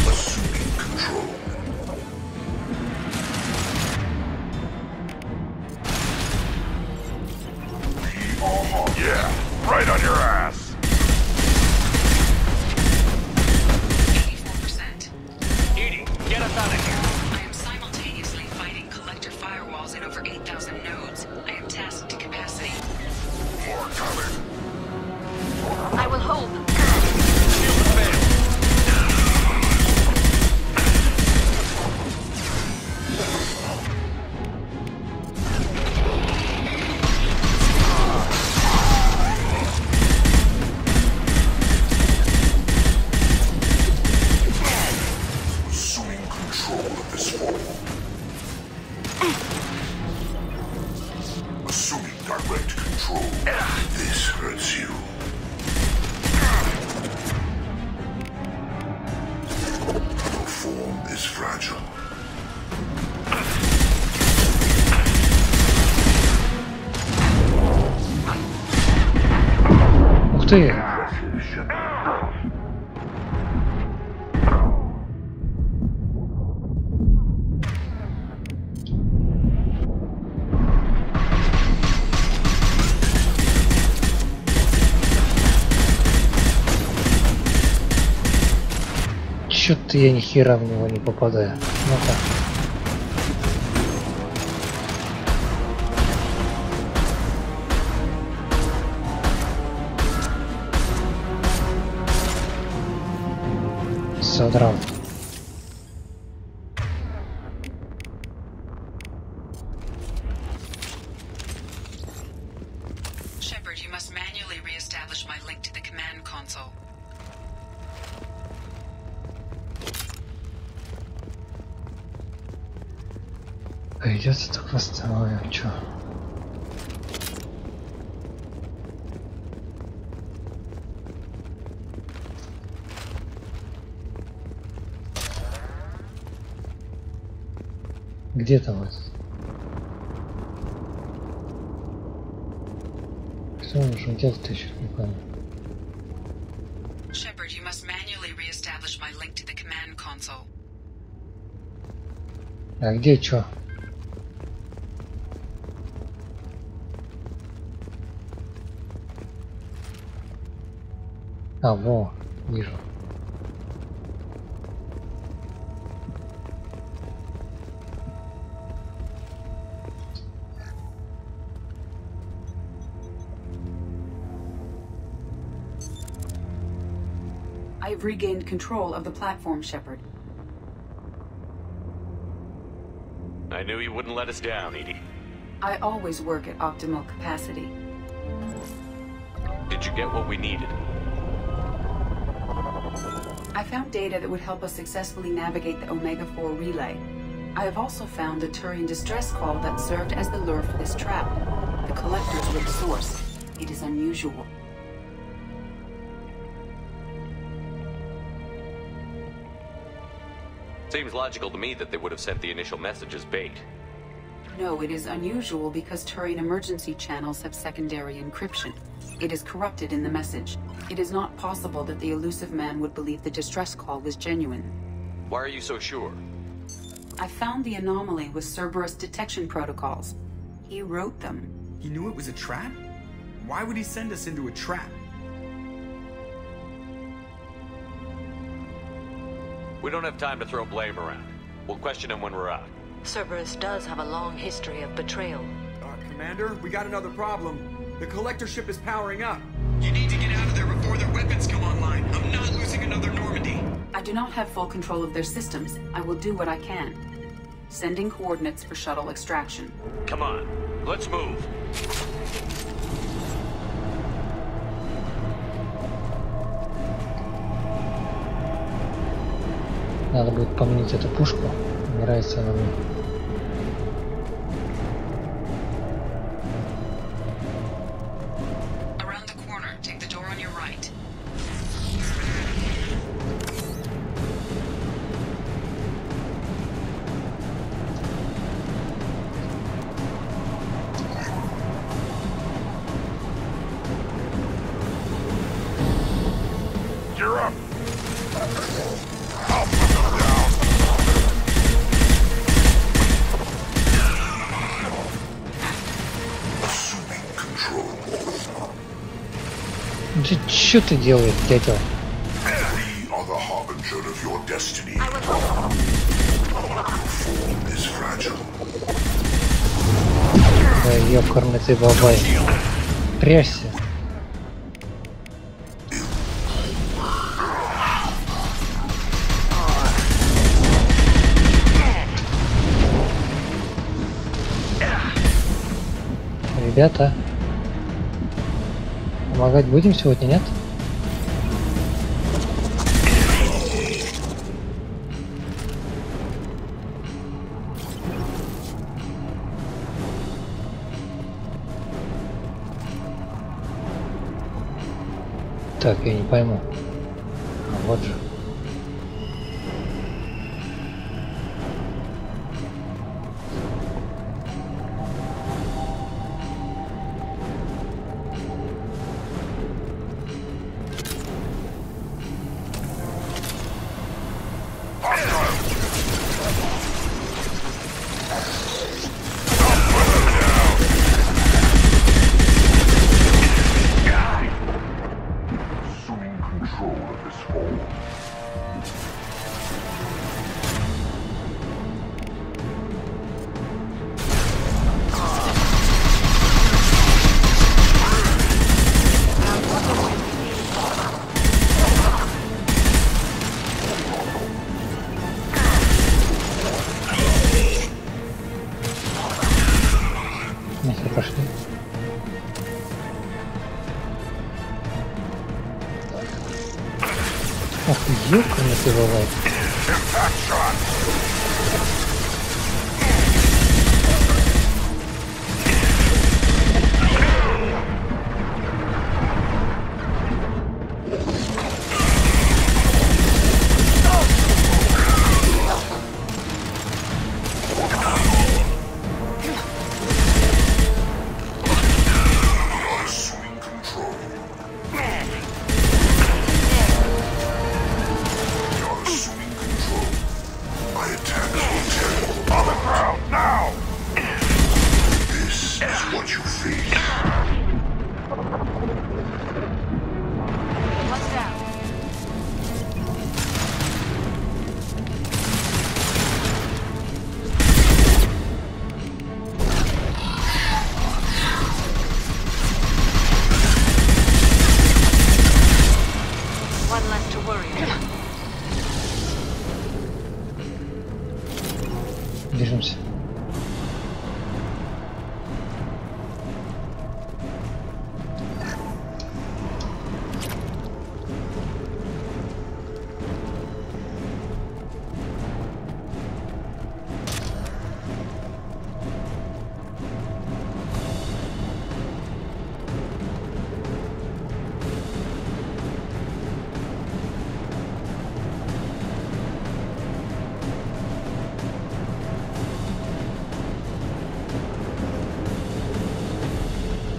Speaker 13: Assuming control.
Speaker 10: Yeah, right on your ass.
Speaker 14: 84%.
Speaker 8: Edie, get us out of here.
Speaker 14: I am simultaneously fighting collector firewalls in over 8,000 nodes. I am tasked to capacity.
Speaker 10: More coming.
Speaker 6: I will hold.
Speaker 8: Shield failed.
Speaker 13: Assuming control of this form. Assuming direct control. This hurts you. The form is fragile.
Speaker 1: Ух ты! Чё-то я ни хера в него не попадаю. Ну-ка. Содрал.
Speaker 14: Shepard, you must manually re-establish my link to the command console.
Speaker 1: Придется так восстановим, чё? Где там это? Что он уже делать-то еще не понял.
Speaker 14: Shepard, you must manually re-establish my link to the command console.
Speaker 1: А где чё? А, во, вижу.
Speaker 14: I've regained control of the platform, Shepard.
Speaker 8: I knew you wouldn't let us down, Edie.
Speaker 14: I always work at optimal capacity.
Speaker 8: you get what we needed?
Speaker 14: I found data that would help us successfully navigate the Omega-4 relay. I have also found a Turian distress call that served as the lure for this trap. The collectors were the source. It is unusual.
Speaker 8: Seems logical to me that they would have sent the initial message as bait.
Speaker 14: No, it is unusual because Turian emergency channels have secondary encryption. It is corrupted in the message. It is not possible that the elusive man would believe the distress call was genuine.
Speaker 8: Why are you so sure?
Speaker 14: I found the anomaly with Cerberus detection protocols. He wrote them.
Speaker 20: He knew it was a trap? Why would he send us into a trap?
Speaker 8: We don't have time to throw blame around. We'll question him when we're out.
Speaker 6: Cerberus does have a long history of betrayal.
Speaker 20: Commander, we got another problem. The collector ship is powering up.
Speaker 14: You need to get out of there before their weapons come online. I'm not losing another Normandy. I do not have full control of their systems. I will do what I can. Sending coordinates for shuttle extraction.
Speaker 8: Come on, let's move.
Speaker 1: Надо будет поменять эту пушку. Не нравится она мне.
Speaker 14: Around the corner, take the door on your right.
Speaker 10: You're up.
Speaker 1: Что ты делаешь, дядя?
Speaker 13: We are the harbinger of your destiny. Your form is fragile.
Speaker 1: Да ёкарный ты бабай. Трясся. Ребята, помогать будем сегодня, нет? Так, я не пойму. А вот же. Ёкарный ты бывает.
Speaker 13: I attack.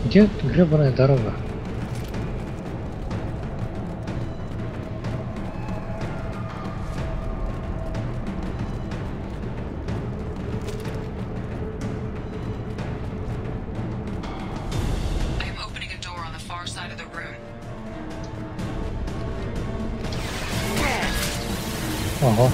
Speaker 1: Где гребаная дорога? Ого.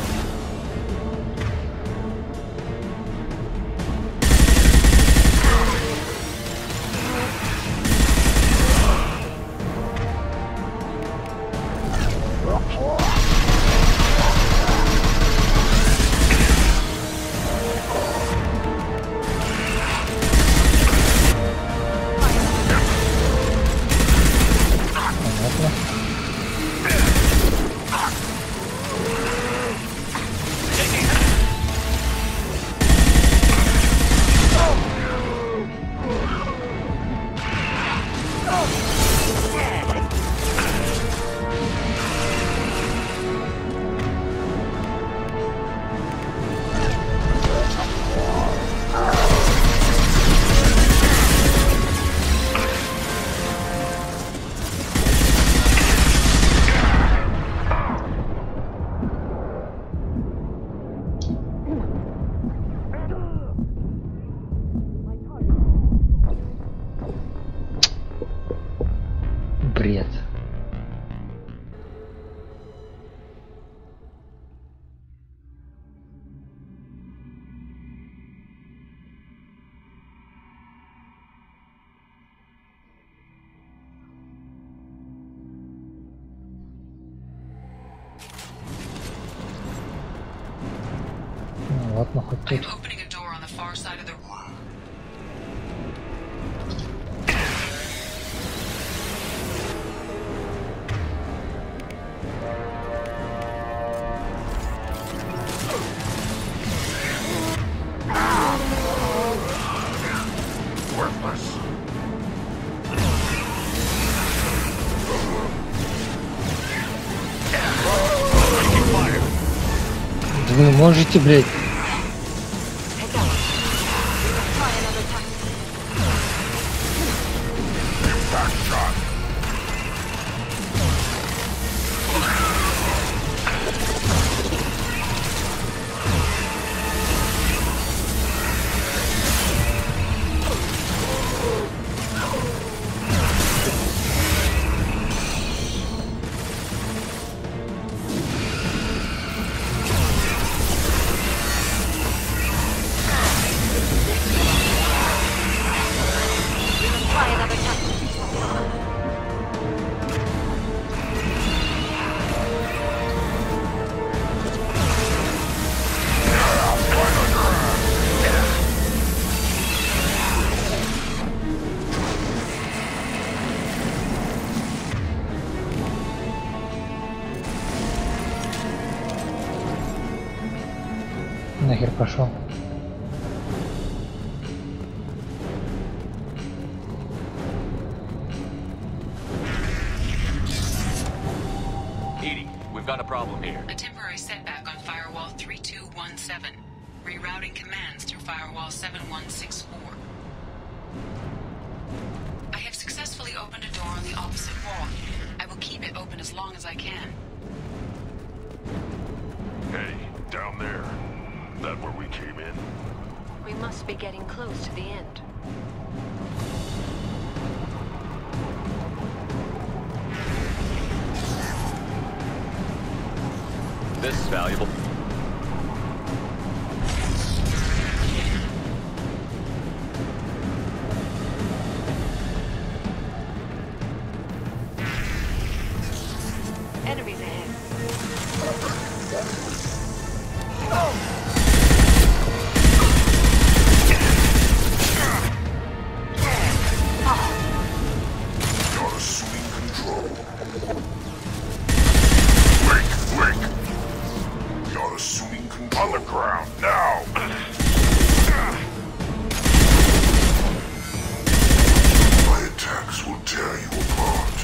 Speaker 1: Бред. Ну ладно, хоть тут. Вы можете, блядь. Нахер пошел.
Speaker 8: We've got a problem here.
Speaker 14: A temporary setback on firewall 3217. Rerouting commands through firewall 7164. I have successfully opened a door on the opposite wall. I will keep it open as long as I can.
Speaker 10: Hey, down there. That where we came in?
Speaker 4: We must be getting close to the end.
Speaker 8: This is valuable.
Speaker 4: Enemies ahead.
Speaker 13: You're assuming control. You're assuming control.
Speaker 10: On the ground, now!
Speaker 13: My attacks will tear you apart.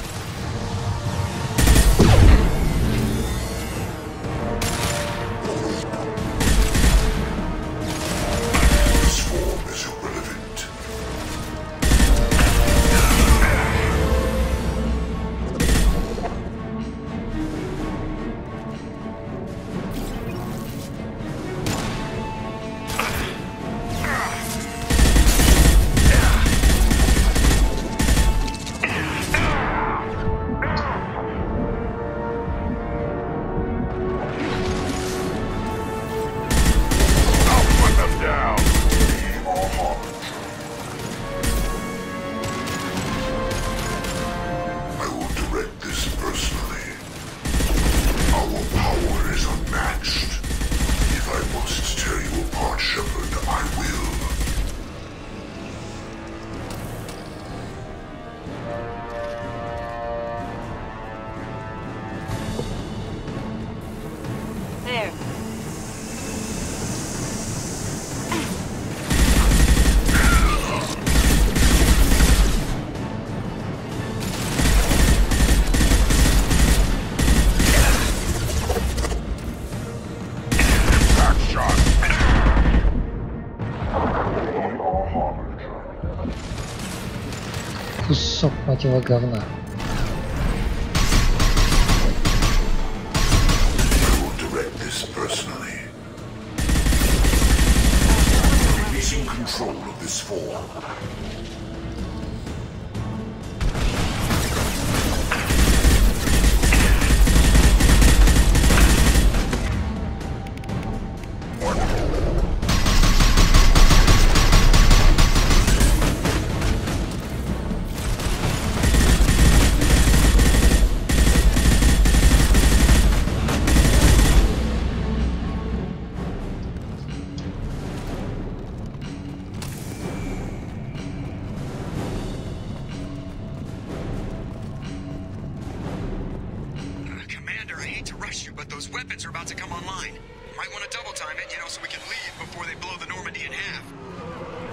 Speaker 1: третьего говна.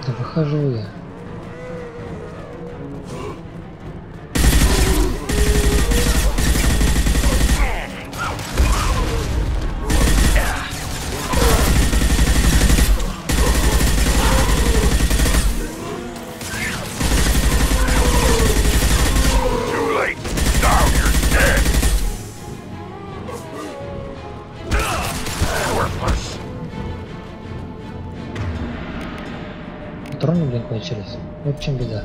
Speaker 1: Да выхожу я. Патроны, блин, кончились. Вот в чем беда.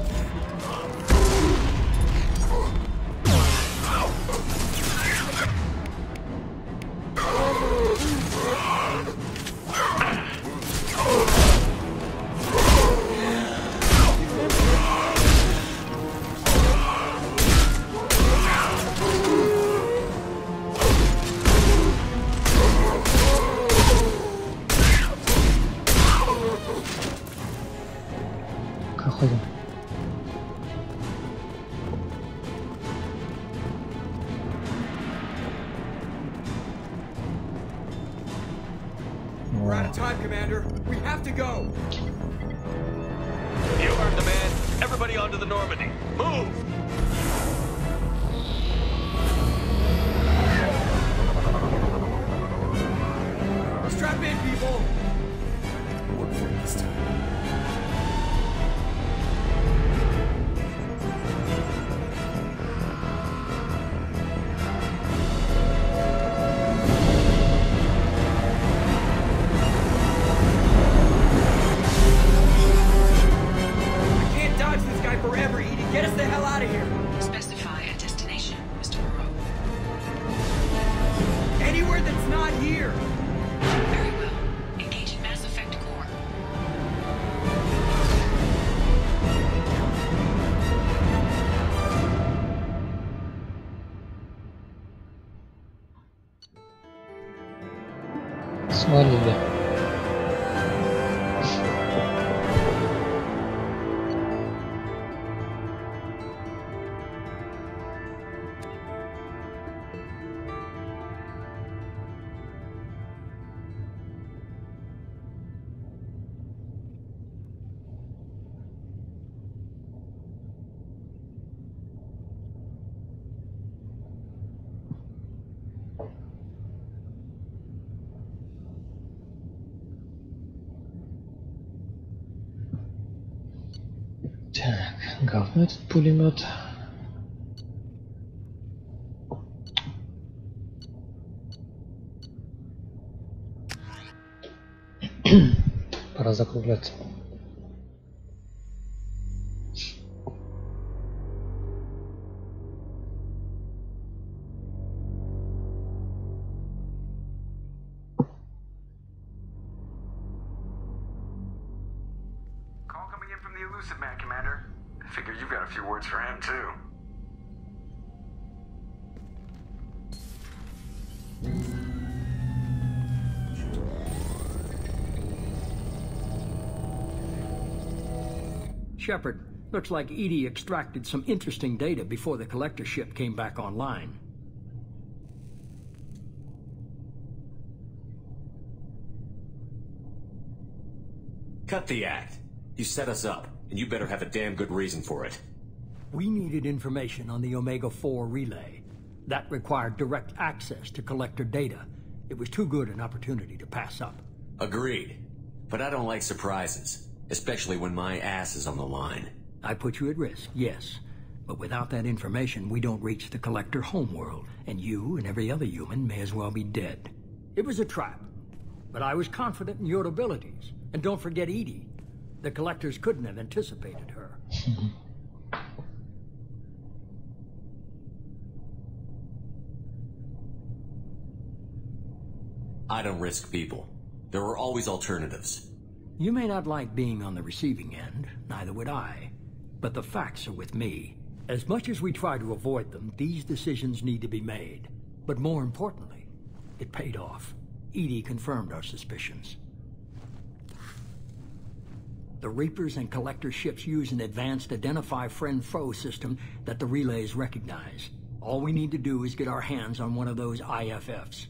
Speaker 1: Проходим.
Speaker 20: We're out of time, Commander. We have to go.
Speaker 10: You heard the man. Everybody onto the Normandy. Move!
Speaker 20: Strap in, people.
Speaker 10: Work for it this time.
Speaker 20: Forever, Edie. Get us the hell out of here.
Speaker 14: Specify a destination, Mr. Moreau.
Speaker 20: Anywhere that's not here.
Speaker 14: Very well. Engaging Mass Effect core.
Speaker 1: Свалили. Так, говно этот пулемет. Пора закругляться.
Speaker 10: Call coming in from the elusive man, Commander. I figure you've got a few words for him, too.
Speaker 19: Shepard, looks like Edie extracted some interesting data before the collector ship came back online.
Speaker 8: Cut the act. You set us up, and you better have a damn good reason for it.
Speaker 19: We needed information on the Omega-4 relay. That required direct access to collector data. It was too good an opportunity to pass up.
Speaker 8: Agreed. But I don't like surprises, especially when my ass is on the line.
Speaker 19: I put you at risk, yes. But without that information, we don't reach the Collector homeworld, and you and every other human may as well be dead. It was a trap, but I was confident in your abilities. And don't forget Edie. The Collectors couldn't have anticipated her.
Speaker 8: I don't risk people. There are always alternatives.
Speaker 19: You may not like being on the receiving end, neither would I. But the facts are with me. As much as we try to avoid them, these decisions need to be made. But more importantly, it paid off. Edie confirmed our suspicions. The Reapers and Collector ships use an advanced identify friend-foe system that the relays recognize. All we need to do is get our hands on one of those IFFs.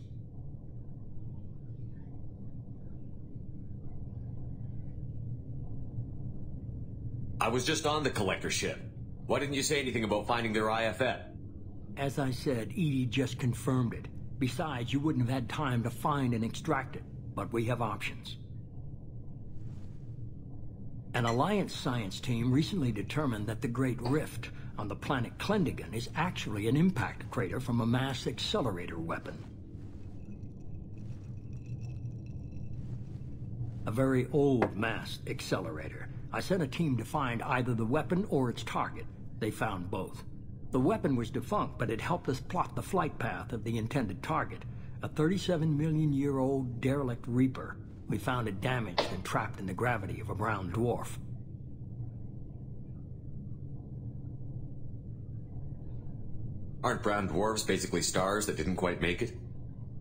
Speaker 8: I was just on the Collector ship. Why didn't you say anything about finding their IFF?
Speaker 19: As I said, Edie just confirmed it. Besides, you wouldn't have had time to find and extract it. But we have options. An Alliance science team recently determined that the Great Rift on the planet Klendigan is actually an impact crater from a mass accelerator weapon. A very old mass accelerator. I sent a team to find either the weapon or its target. They found both. The weapon was defunct, but it helped us plot the flight path of the intended target, a 37-million-year-old derelict Reaper. We found it damaged and trapped in the gravity of a brown dwarf.
Speaker 8: Aren't brown dwarves basically stars that didn't quite make it?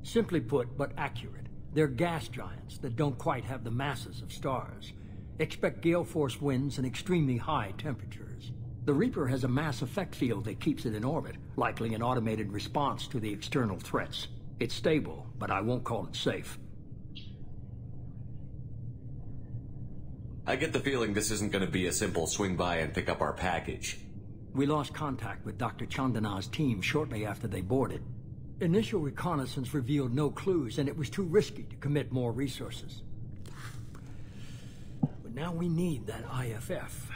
Speaker 19: Simply put, but accurate. They're gas giants that don't quite have the masses of stars. Expect gale force winds and extremely high temperatures. The Reaper has a mass effect field that keeps it in orbit, likely an automated response to the external threats. It's stable, but I won't call it safe.
Speaker 8: I get the feeling this isn't going to be a simple swing by and pick up our package.
Speaker 19: We lost contact with Dr. Chandana's team shortly after they boarded. Initial reconnaissance revealed no clues, and it was too risky to commit more resources. But now we need that IFF.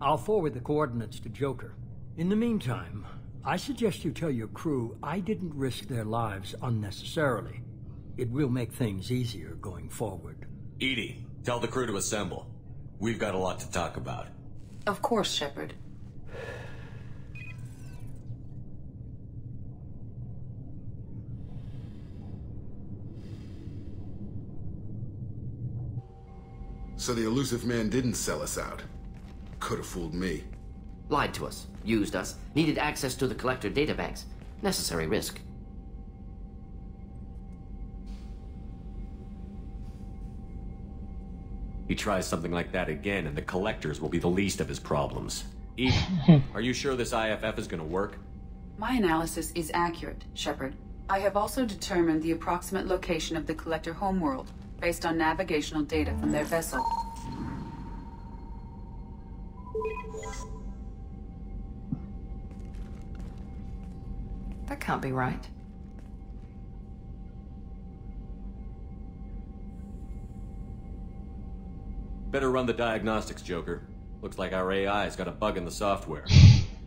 Speaker 19: I'll forward the coordinates to Joker. In the meantime, I suggest you tell your crew I didn't risk their lives unnecessarily. It will make things easier going forward.
Speaker 8: Edie, tell the crew to assemble. We've got a lot to talk about.
Speaker 14: Of course, Shepard.
Speaker 2: So the elusive man didn't sell us out. Could have fooled me.
Speaker 21: Lied to us, used us, needed access to the Collector databanks. Necessary risk.
Speaker 8: He tries something like that again, and the Collectors will be the least of his problems. Edie, are you sure this IFF is going to work?
Speaker 14: My analysis is accurate, Shepard. I have also determined the approximate location of the Collector homeworld, based on navigational data from their vessel.
Speaker 21: That can't be right.
Speaker 8: Better run the diagnostics, Joker. Looks like our AI's got a bug in the software.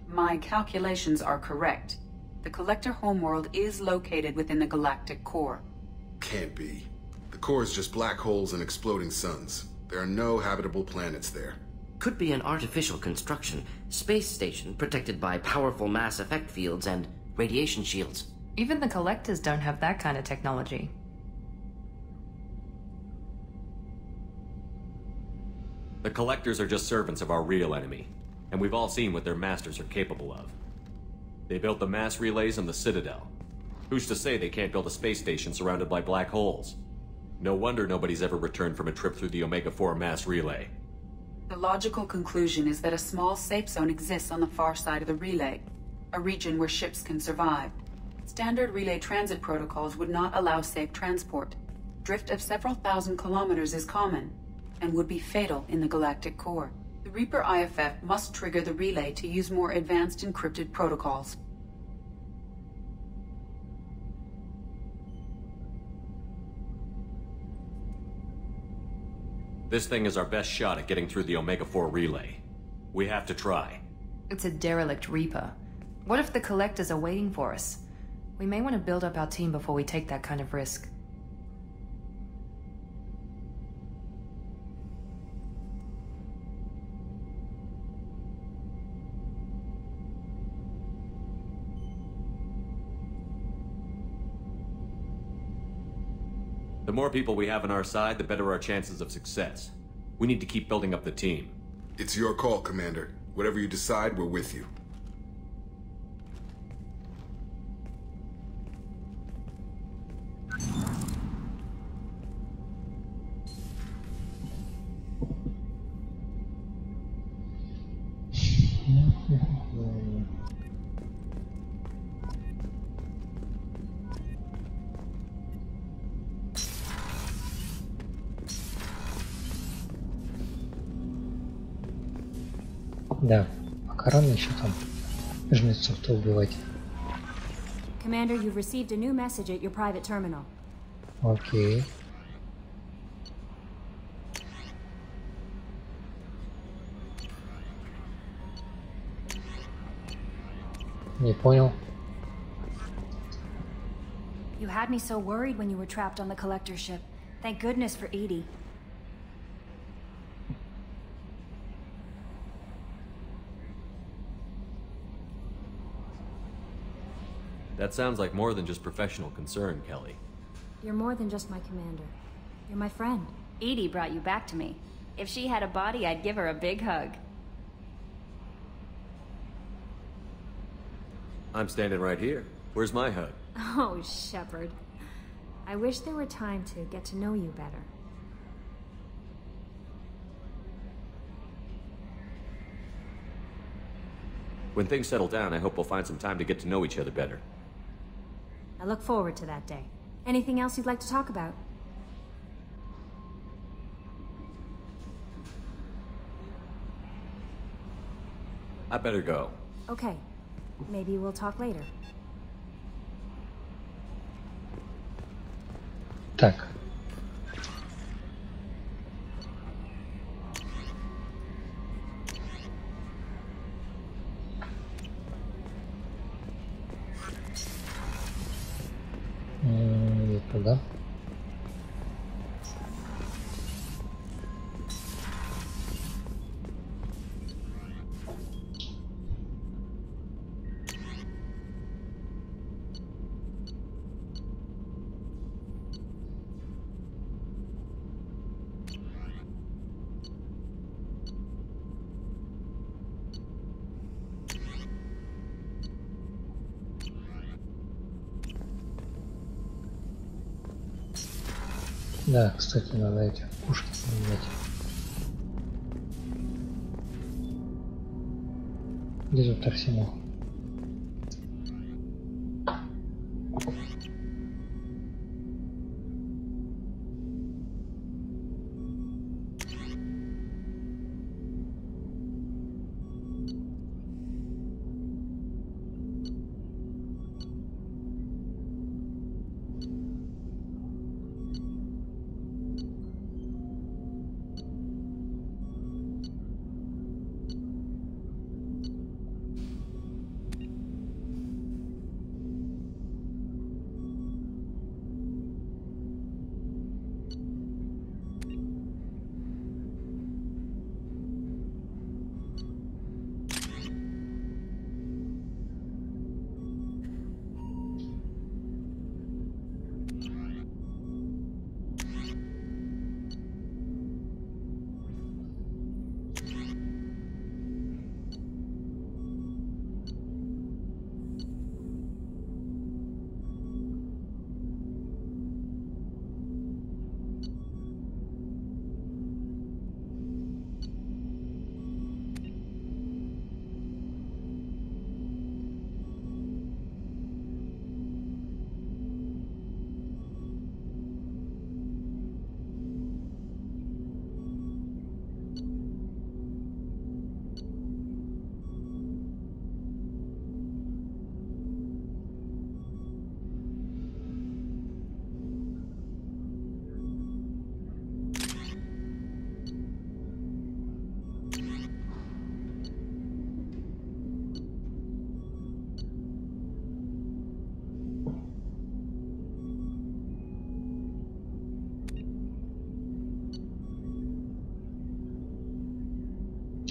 Speaker 14: My calculations are correct. The Collector homeworld is located within the galactic core.
Speaker 2: Can't be. The core is just black holes and exploding suns. There are no habitable planets there.
Speaker 21: Could be an artificial construction, space station protected by powerful mass effect fields and radiation shields.
Speaker 22: Even the Collectors don't have that kind of technology.
Speaker 8: The Collectors are just servants of our real enemy, and we've all seen what their masters are capable of. They built the mass relays on the Citadel. Who's to say they can't build a space station surrounded by black holes? No wonder nobody's ever returned from a trip through the Omega-4 mass relay.
Speaker 14: The logical conclusion is that a small safe zone exists on the far side of the relay, a region where ships can survive. Standard relay transit protocols would not allow safe transport. Drift of several thousand kilometers is common, and would be fatal in the galactic core. The Reaper IFF must trigger the relay to use more advanced encrypted protocols.
Speaker 8: This thing is our best shot at getting through the Omega-4 relay. We have to try.
Speaker 22: It's a derelict Reaper. What if the collectors are waiting for us? We may want to build up our team before we take that kind of risk.
Speaker 8: The more people we have on our side, the better our chances of success. We need to keep building up the team.
Speaker 2: It's your call, Commander. Whatever you decide, we're with you.
Speaker 1: Да, пока рано еще там жнецов-то убивать.
Speaker 18: Commander, you've received a new message at your private terminal.
Speaker 1: Окей. Не понял.
Speaker 18: You had me so worried when you were trapped on the collector ship. Thank goodness for Edie.
Speaker 8: That sounds like more than just professional concern, Kelly.
Speaker 18: You're more than just my commander. You're my friend.
Speaker 11: Edie brought you back to me. If she had a body, I'd give her a big hug.
Speaker 8: I'm standing right here. Where's my hug?
Speaker 18: Oh, Shepard. I wish there were time to get to know you better.
Speaker 8: When things settle down, I hope we'll find some time to get to know each other better.
Speaker 18: I look forward to that day. Anything else you'd like to talk about?
Speaker 8: I better go.
Speaker 18: Okay. Maybe we'll talk later.
Speaker 1: Так. Туда. Да, кстати, надо эти пушки поменять. Где тут арсенал?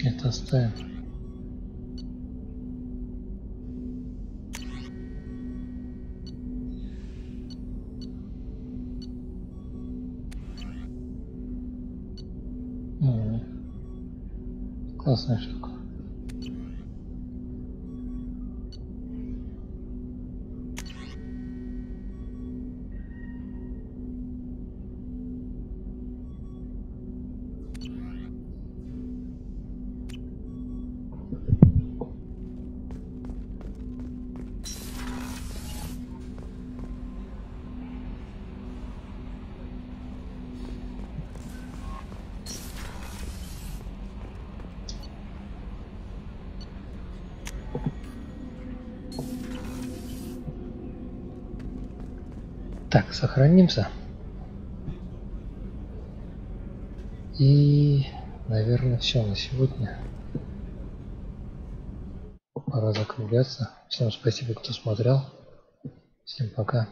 Speaker 1: Это оставим. Классная штука. Так, сохранимся. И, наверное, все на сегодня. Пора закругляться. Всем спасибо, кто смотрел. Всем пока.